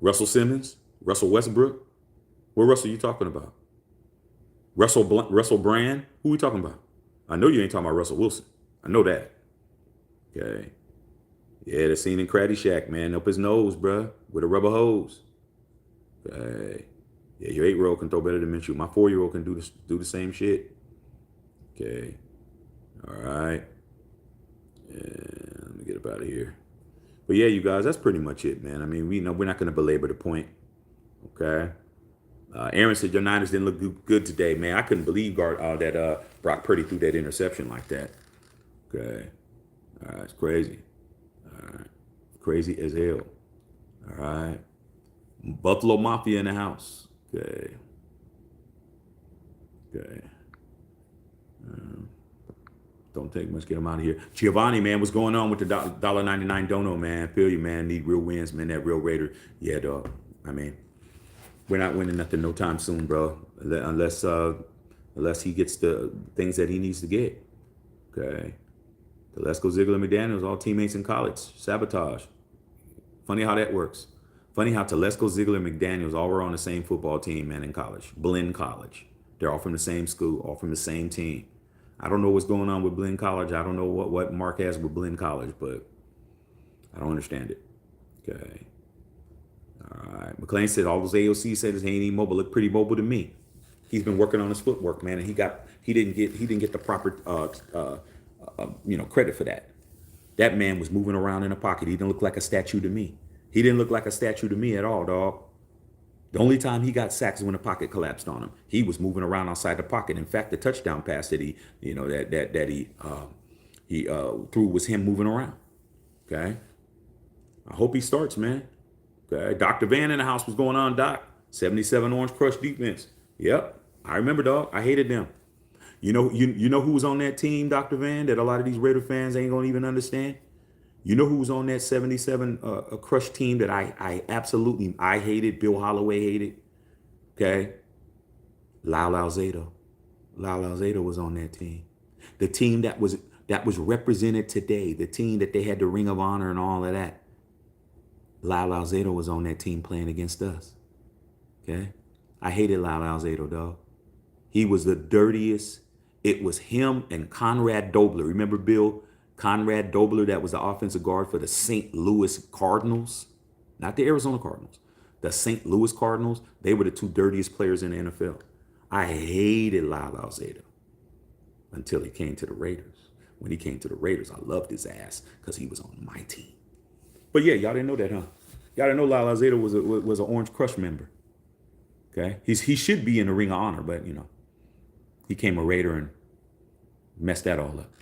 Russell Simmons? Russell Westbrook? What Russell you talking about? Russell Brand? Who we talking about? I know you ain't talking about Russell Wilson. I know that. Okay. Yeah, the scene in Caddyshack, man. Up his nose, bruh, with a rubber hose. Okay. Yeah, your 8-year-old can throw better than Minshew. My 4-year-old can do the same shit. Okay. All right. Yeah, let me get up out of here. But yeah, you guys, that's pretty much it, man. I mean, we know we're not going to belabor the point. Okay. Aaron said your Niners didn't look good today, man. I couldn't believe that Brock Purdy threw that interception like that. Okay. All right, it's crazy. All right. Crazy as hell. All right. Buffalo Mafia in the house. Okay. Okay. Don't take much. Get them out of here. Giovanni, man, what's going on with the $1.99 dono, man? Feel you, man. Need real wins, man. That real Raider. Yeah, dog. I mean, we're not winning nothing no time soon, bro. Unless he gets the things that he needs to get. Okay. Telesco, Ziegler, McDaniels, all teammates in college. Sabotage. Funny how that works. Funny how Telesco, Ziegler, McDaniels all were on the same football team, man, in college. Blinn College. They're all from the same school, all from the same team. I don't know what's going on with Blinn College. I don't know what Mark has with Blinn College, but I don't understand it. Okay. All right. McClain said all those AOC said he ain't even mobile. Look pretty mobile to me. He's been working on his footwork, man, and he didn't get the proper credit for that. That man was moving around in a pocket. He didn't look like a statue to me. He didn't look like a statue to me at all, dog. The only time he got sacked is when the pocket collapsed on him. He was moving around outside the pocket. In fact, the touchdown pass that he threw was him moving around. Okay. I hope he starts, man. Okay. Dr. Van in the house. What's going on, Doc? 77 Orange Crush defense. Yep. I remember, dog. I hated them. You know who was on that team, Dr. Van, that a lot of these Raider fans ain't gonna even understand? You know who was on that 77 crush team that I absolutely I hated, Bill Holloway hated? Okay. Lyle Alzado. Lyle Alzado was on that team. The team that was represented today, the team that they had the Ring of Honor and all of that. Lyle Alzado was on that team playing against us. Okay. I hated Lyle Alzado, dog. He was the dirtiest. It was him and Conrad Dobler. Remember Bill? Conrad Dobler, that was the offensive guard for the St. Louis Cardinals, not the Arizona Cardinals, the St. Louis Cardinals. They were the two dirtiest players in the NFL. I hated Lyle Alzado until he came to the Raiders. When he came to the Raiders, I loved his ass because he was on my team. But yeah, y'all didn't know that, huh? Y'all didn't know Lyle Alzado was an Orange Crush member. Okay, he should be in the Ring of Honor, but he came a Raider and messed that all up.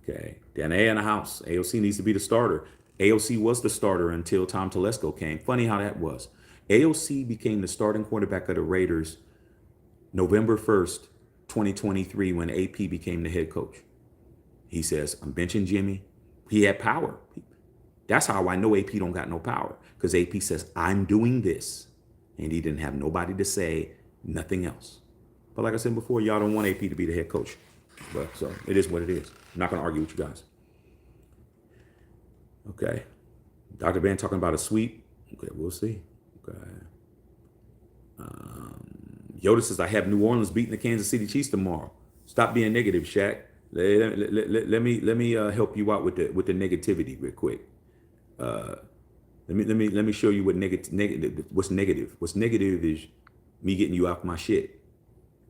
Okay, then A in the house. AOC needs to be the starter. AOC was the starter until Tom Telesco came. Funny how that was. AOC became the starting quarterback of the Raiders November 1st, 2023, when AP became the head coach. He says, I'm benching Jimmy. He had power. That's how I know AP don't got no power, because AP says, I'm doing this. And he didn't have nobody to say nothing else. But like I said before, y'all don't want AP to be the head coach. But so it is what it is. I'm not going to argue with you guys. Okay. Dr. Van talking about a sweep. Okay, we'll see. Okay. Yoda says, I have New Orleans beating the Kansas City Chiefs tomorrow. Stop being negative, Shaq. Let me help you out with the negativity real quick. Let me show you what negative. What's negative? What's negative is me getting you off my shit.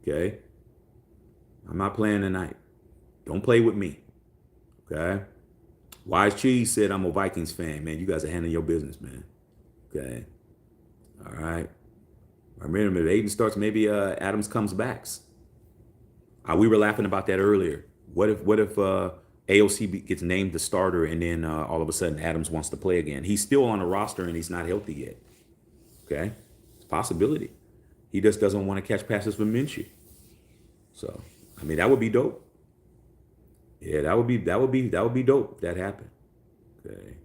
Okay. I'm not playing tonight. Don't play with me. Okay. Wise Cheese said I'm a Vikings fan, man. You guys are handling your business, man. Okay. All right. I remember if Aiden starts, maybe Adams comes back. We were laughing about that earlier. What if AOC gets named the starter and then all of a sudden Adams wants to play again? He's still on the roster and he's not healthy yet. Okay. It's a possibility. He just doesn't want to catch passes from Minshew. So, I mean, that would be dope. Yeah, that would be dope if that happened. Okay.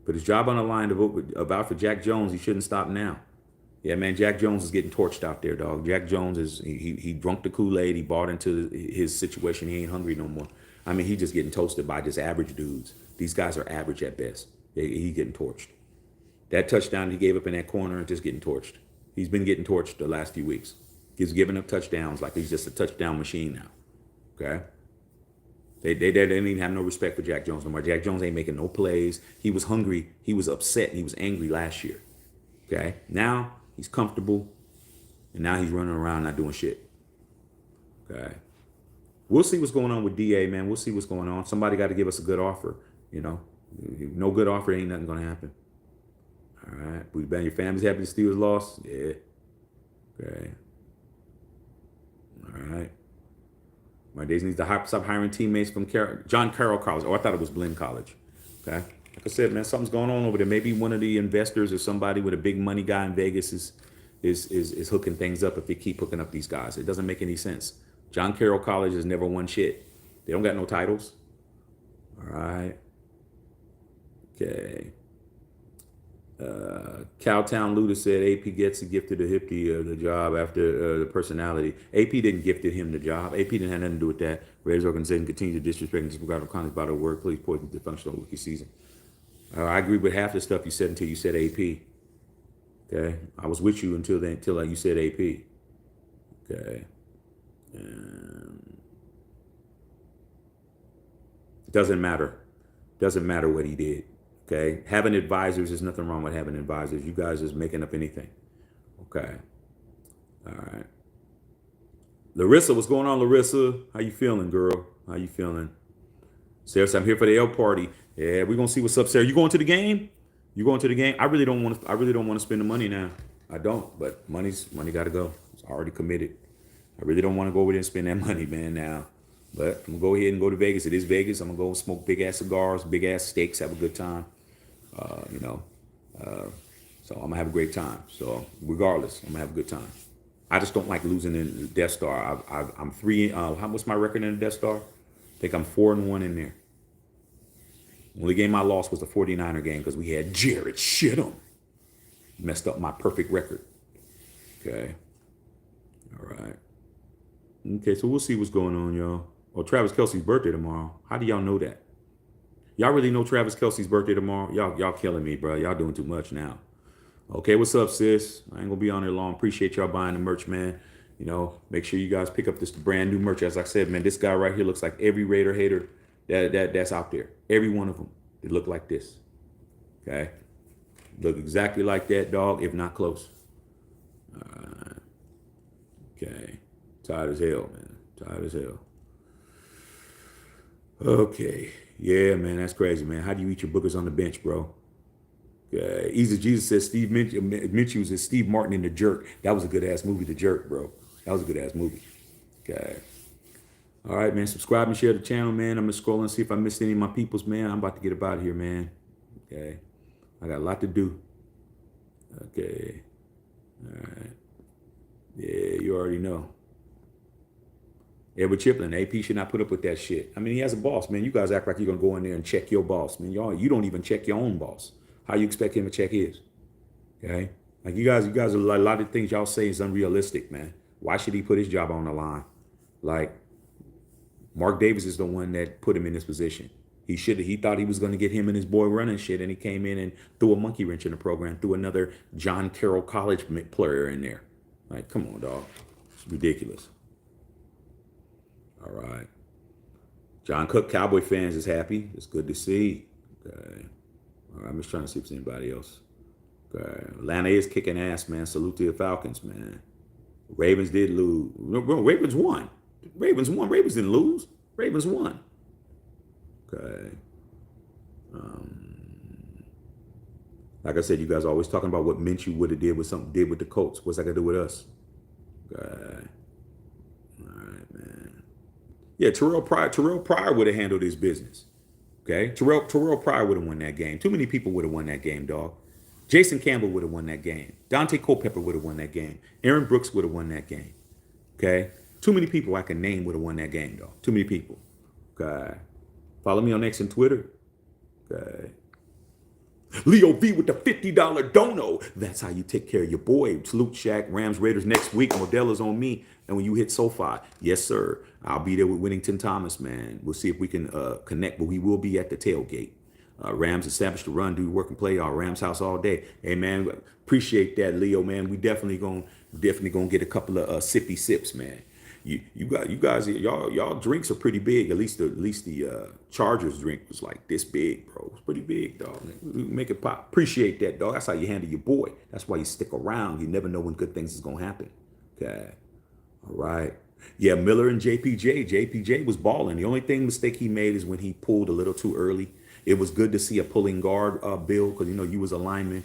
Put his job on the line to vote about for Jack Jones. He shouldn't stop now. Yeah, man, Jack Jones is getting torched out there, dog. Jack Jones he drunk the Kool-Aid. He bought into his situation. He ain't hungry no more. I mean, he just getting toasted by just average dudes. These guys are average at best. He getting torched. That touchdown he gave up in that corner, just getting torched. He's been getting torched the last few weeks. He's giving up touchdowns like he's just a touchdown machine now. Okay? They didn't even have no respect for Jack Jones no more. Jack Jones ain't making no plays. He was hungry. He was upset. And he was angry last year. Okay? Now he's comfortable. And now he's running around not doing shit. Okay? We'll see what's going on with DA, man. We'll see what's going on. Somebody got to give us a good offer. No good offer, ain't nothing going to happen. All right. Your family's happy the Steelers lost? Yeah. Okay. All right. My days needs to stop hiring teammates from John Carroll College. Oh, I thought it was Blinn College. Okay. Like I said, man, something's going on over there. Maybe one of the investors or somebody with a big money guy in Vegas is hooking things up if they keep hooking up these guys. It doesn't make any sense. John Carroll College has never won shit. They don't got no titles. All right. Okay. Cowtown Luda said AP gets gifted the hippie the job after the personality. AP didn't gifted him the job. AP didn't have nothing to do with that. Raiders organization continues to disrespect and disregard of conduct by the workplace poison the functional rookie season. I agree with half the stuff you said until you said AP. Okay, I was with you until you said AP. Okay. Doesn't matter. Doesn't matter what he did. Okay. Having advisors, there's nothing wrong with having advisors. You guys is making up anything. Okay. All right. Larissa, what's going on, Larissa? How you feeling, girl? How you feeling? Sarah, I'm here for the L party. Yeah, we're gonna see what's up, Sarah. You going to the game? You going to the game? I really don't want to spend the money now. I don't, but money gotta go. It's already committed. I really don't want to go over there and spend that money, man, now. But I'm gonna go ahead and go to Vegas. It is Vegas. I'm gonna go smoke big ass cigars, big ass steaks, have a good time. So I'm gonna have a great time. So regardless, I'm gonna have a good time. I just don't like losing in the Death Star. I'm three. What's my record in the Death Star? I think I'm 4-1 in there. Only game I lost was the 49er game because we had Jared Shittum. Messed up my perfect record. Okay. All right. Okay, so we'll see what's going on, y'all. Oh, Travis Kelce's birthday tomorrow. How do y'all know that? Y'all really know Travis Kelce's birthday tomorrow? Y'all killing me, bro. Y'all doing too much now. Okay, what's up, sis? I ain't gonna be on here long. Appreciate y'all buying the merch, man. You know, make sure you guys pick up this brand new merch. As I said, man, this guy right here looks like every Raider hater that's out there. Every one of them. They look like this. Okay, look exactly like that, dog, if not close. Okay, tired as hell, man. Tired as hell. Okay, yeah, man, that's crazy, man. How do you eat your boogers on the bench, bro? Easy Jesus says Steve Minshew is Steve Martin in The Jerk. That was a good ass movie, The Jerk, bro. That was a good ass movie. Okay. All right, man. Subscribe and share the channel, man. I'm gonna scroll and see if I missed any of my peoples, man. I'm about to get up out of here, man. Okay. I got a lot to do. Okay. All right. Yeah, you already know. Edward Chiplin, AP should not put up with that shit. I mean, he has a boss, man. You guys act like you're gonna go in there and check your boss, man. You don't even check your own boss. How you expect him to check his? Okay, like you guys, a lot of things y'all say is unrealistic, man. Why should he put his job on the line? Like, Mark Davis is the one that put him in this position. He thought he was going to get him and his boy running shit, and he came in and threw a monkey wrench in the program, threw another John Carroll College player in there. Like, come on, dog. It's ridiculous. All right. John Cook, Cowboy fans, is happy. It's good to see. Okay. All right, I'm just trying to see if there's anybody else. Okay. Atlanta is kicking ass, man. Salute to the Falcons, man. Ravens did lose. Ravens won. Ravens won. Ravens didn't lose. Ravens won. Okay. Like I said, you guys are always talking about what Minshew would have did with the Colts. What's that got to do with us? Okay. All right, man. Yeah, Terrell Pryor would have handled his business. Okay, Terrell Pryor would have won that game. Too many people would have won that game, dog. Jason Campbell would have won that game. Dante Culpepper would have won that game. Aaron Brooks would have won that game. Okay, too many people I can name would have won that game, dog. Too many people. Okay, follow me on X and Twitter. Okay. Leo V with the $50 dono. That's how you take care of your boy. Salute Shaq, Rams, Raiders next week. Modella's on me. And when you hit SoFi, yes, sir, I'll be there with Whittington Thomas, man. We'll see if we can connect, but we will be at the tailgate. Rams established the run, do work and play, our Rams house all day. Hey, man, appreciate that, Leo, man. We definitely gonna get a couple of sippy sips, man. Y'all drinks are pretty big. At least the Chargers drink was like this big, bro. It's pretty big, dog. We make it pop. Appreciate that, dog. That's how you handle your boy. That's why you stick around. You never know when good things is gonna happen. Okay. All right. Yeah, Miller and JPJ. JPJ was balling. The only mistake he made is when he pulled a little too early. It was good to see a pulling guard, Bill, because you was a lineman.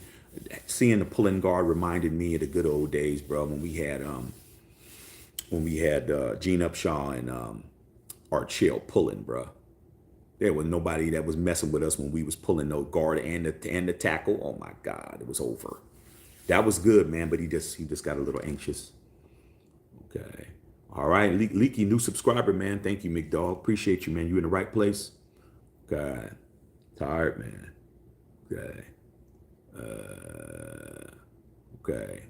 Seeing the pulling guard reminded me of the good old days, bro, when we had Gene Upshaw and Art Shell pulling, bro. There was nobody that was messing with us when we was pulling no guard and the tackle. Oh my God, it was over. That was good, man, but he just got a little anxious. Okay. All right, Leaky, new subscriber, man. Thank you, McDog. Appreciate you, man. You in the right place. Okay. Tired, man. Okay. Okay.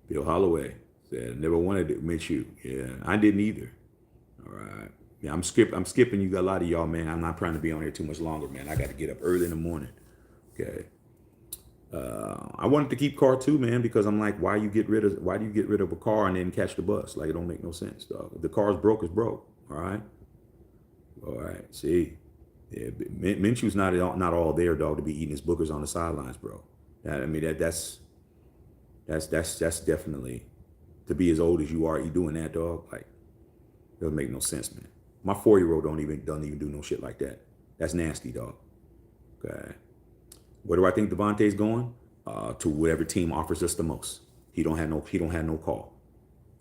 Bill Holloway said, never wanted to miss you. Yeah, I didn't either. All right. Yeah, I'm skipping you, a lot of y'all, man. I'm not trying to be on here too much longer, man. I got to get up early in the morning. Okay. I wanted to keep car too, man, because I'm like, why do you get rid of a car and then catch the bus? Like, it don't make no sense, dog. If the car's broke, it's broke. All right. All right. See, yeah, Minshew's not all there, dog, to be eating his boogers on the sidelines, bro. That's definitely, to be as old as you are, you doing that, dog. Like, doesn't make no sense, man. My 4-year-old don't even do no shit like that. That's nasty, dog. Okay. Where do I think Devontae's going? To whatever team offers us the most. He don't have no call.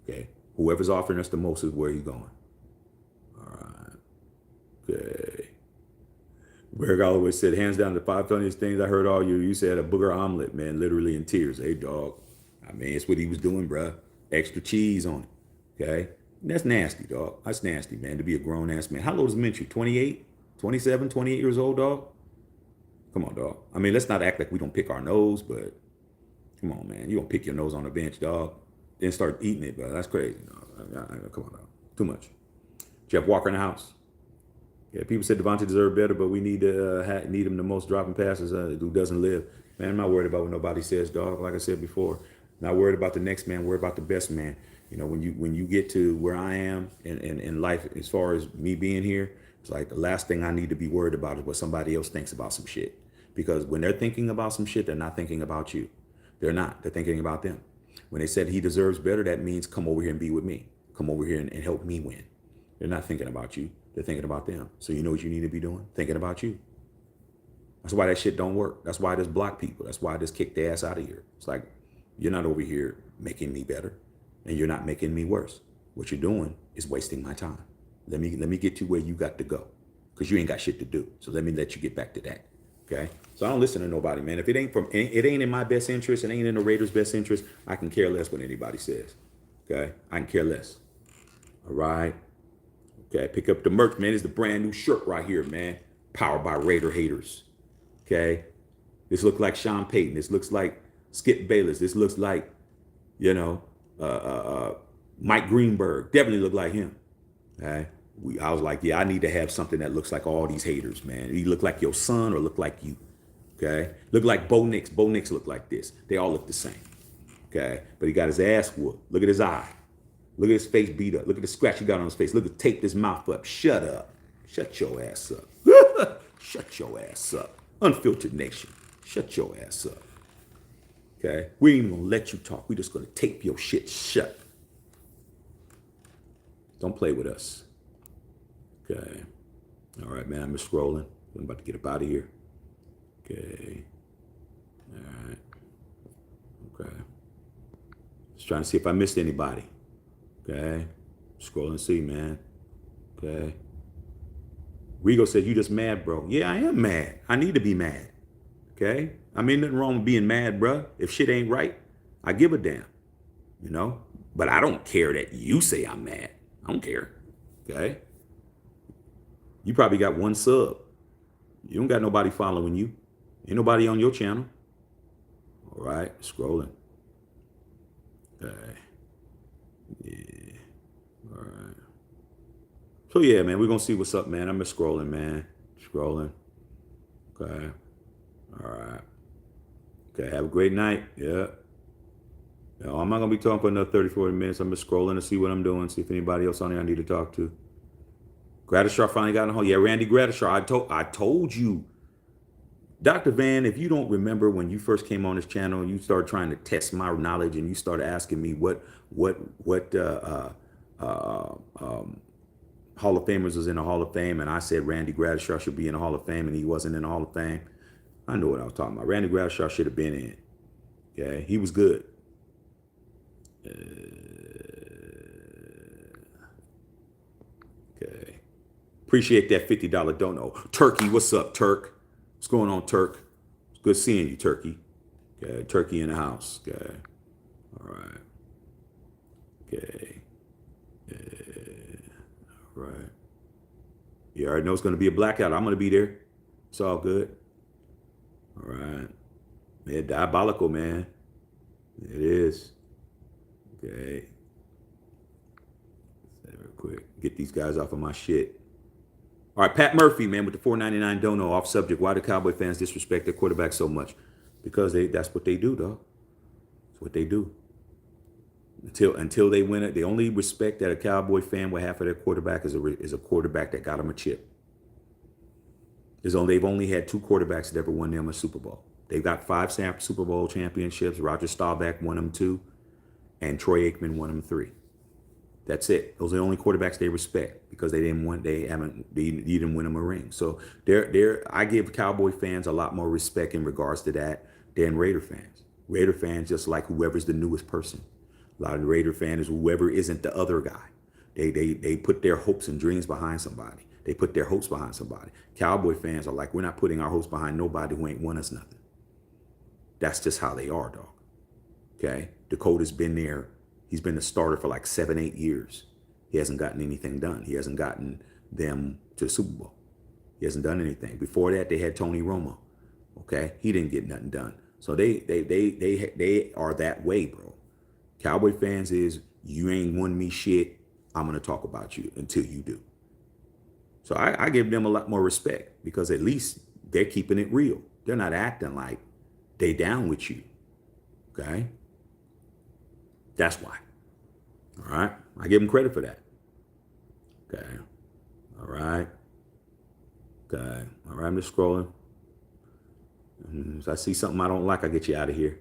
Okay. Whoever's offering us the most is where he's going. All right. Okay. Greg always said, hands down, the 5 funniest things I heard all year. You said a booger omelet, man, literally in tears. Hey, dog. I mean, it's what he was doing, bruh. Extra cheese on it. Okay? And that's nasty, dog. That's nasty, man, to be a grown ass man. How old is Minshew? 28, 27, 28 years old, dog? Come on, dog. I mean, let's not act like we don't pick our nose, but come on, man. You don't pick your nose on the bench, dog. Then start eating it, bro. That's crazy. Come on, dog. Too much. Jeff Walker in the house. Yeah, people said Devontae deserved better, but we need need him the most dropping passes who doesn't live. Man, I'm not worried about what nobody says, dog. Like I said before, not worried about the next man. Worried about the best man. You know, when you get to where I am in life, as far as me being here, it's like the last thing I need to be worried about is what somebody else thinks about some shit. Because when they're thinking about some shit, they're not thinking about you. They're not. They're thinking about them. When they said he deserves better, that means come over here and be with me. Come over here and help me win. They're not thinking about you. They're thinking about them. So you know what you need to be doing? Thinking about you. That's why that shit don't work. That's why there's block people. That's why there's kick the ass out of here. It's like, you're not over here making me better, and you're not making me worse. What you're doing is wasting my time. Let me get you where you got to go, because you ain't got shit to do. So let me let you get back to that. Okay? So I don't listen to nobody, man. If it ain't in my best interest, it ain't in the Raiders' best interest, I can care less what anybody says. Okay? I can care less. All right? Okay, pick up the merch, man. It's the brand new shirt right here, man. Powered by Raider haters. Okay, this looks like Sean Payton. This looks like Skip Bayless. This looks like, Mike Greenberg. Definitely look like him. Okay, I was like, yeah, I need to have something that looks like all these haters, man. You look like your son or look like you. Okay, look like Bo Nix. Bo Nix look like this. They all look the same. Okay, but he got his ass whooped. Look at his eye. Look at his face beat up. Look at the scratch he got on his face. Look at tape his mouth up. Shut up. Shut your ass up. Shut your ass up. Unfiltered Nation. Shut your ass up. Okay? We ain't even gonna let you talk. We just gonna tape your shit shut. Don't play with us. Okay. All right, man. I'm just scrolling. I'm about to get up out of here. Okay. All right. Okay. Just trying to see if I missed anybody. Okay. Scroll and see, man. Okay. Rigo said, you just mad, bro. Yeah, I am mad. I need to be mad. Okay. I mean, nothing wrong with being mad, bro. If shit ain't right, I give a damn. You know? But I don't care that you say I'm mad. I don't care. Okay. You probably got one sub. You don't got nobody following you. Ain't nobody on your channel. All right. Scrolling. Okay. Yeah. All right. So yeah, man, we're gonna see what's up, man. I'm just scrolling, man. Scrolling. Okay. All right. Okay, have a great night. Yeah. No, I'm not gonna be talking for another 30, 40 minutes. I'm just scrolling to see what I'm doing, see if anybody else on there I need to talk to. Gradishar finally got in the hole. Yeah, Randy Gradishar. I told you. Dr. Van, if you don't remember when you first came on this channel and you started trying to test my knowledge and you started asking me what Hall of Famers was in the Hall of Fame, and I said Randy Gradishar should be in the Hall of Fame, and he wasn't in the Hall of Fame. I know what I was talking about. Randy Gradishar should have been in. Okay, he was good. Okay, appreciate that $50 dono. Turkey, what's up, Turk? What's going on, Turk? It's good seeing you, Turkey. Okay, Turkey in the house. Okay, all right. Okay. Right. You already know it's going to be a blackout. I'm going to be there. It's all good. All right. Yeah, diabolical, man. It is. Okay. Real quick. Get these guys off of my shit. All right, Pat Murphy, man, with the $4.99 dono. Off subject. Why do Cowboy fans disrespect their quarterback so much? Because that's what they do, dog. That's what they do. Until they win it, the only respect that a Cowboy fan will have for their quarterback is a quarterback that got them a chip. They've only had 2 quarterbacks that ever won them a Super Bowl. They've got 5 Super Bowl championships. Roger Staubach won them 2, and Troy Aikman won them 3. That's it. Those are the only quarterbacks they respect because you didn't win them a ring. So I give Cowboy fans a lot more respect in regards to that than Raider fans. Raider fans just like whoever's the newest person. A lot of the Raider fans is whoever isn't the other guy. They put their hopes and dreams behind somebody. They put their hopes behind somebody. Cowboy fans are like, we're not putting our hopes behind nobody who ain't won us nothing. That's just how they are, dog. Okay? Dakota's been there He's been the starter for like 7, 8 years. He hasn't gotten anything done. He hasn't gotten them to the Super Bowl. He hasn't done anything. Before that, they had Tony Romo. Okay, he didn't get nothing done. So they are that way, bro. Cowboy fans is, you ain't won me shit. I'm gonna talk about you until you do. So I give them a lot more respect because at least they're keeping it real. They're not acting like they down with you. Okay, that's why. All right, I give them credit for that. Okay, all right. Okay, all right. I'm just scrolling. If I see something I don't like, I get you out of here.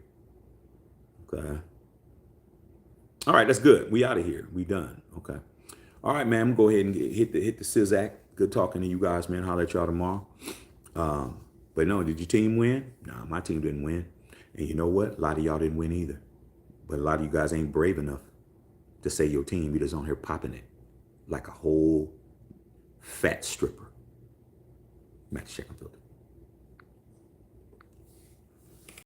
Okay. All right, that's good. We out of here. We done. Okay. All right, man. I'm gonna go ahead and hit the Sizzak. Good talking to you guys, man. Holler at y'all tomorrow. But no, did your team win? Nah, my team didn't win. And you know what? A lot of y'all didn't win either. But a lot of you guys ain't brave enough to say your team. You just on here popping it like a whole fat stripper. Max Check and Filter.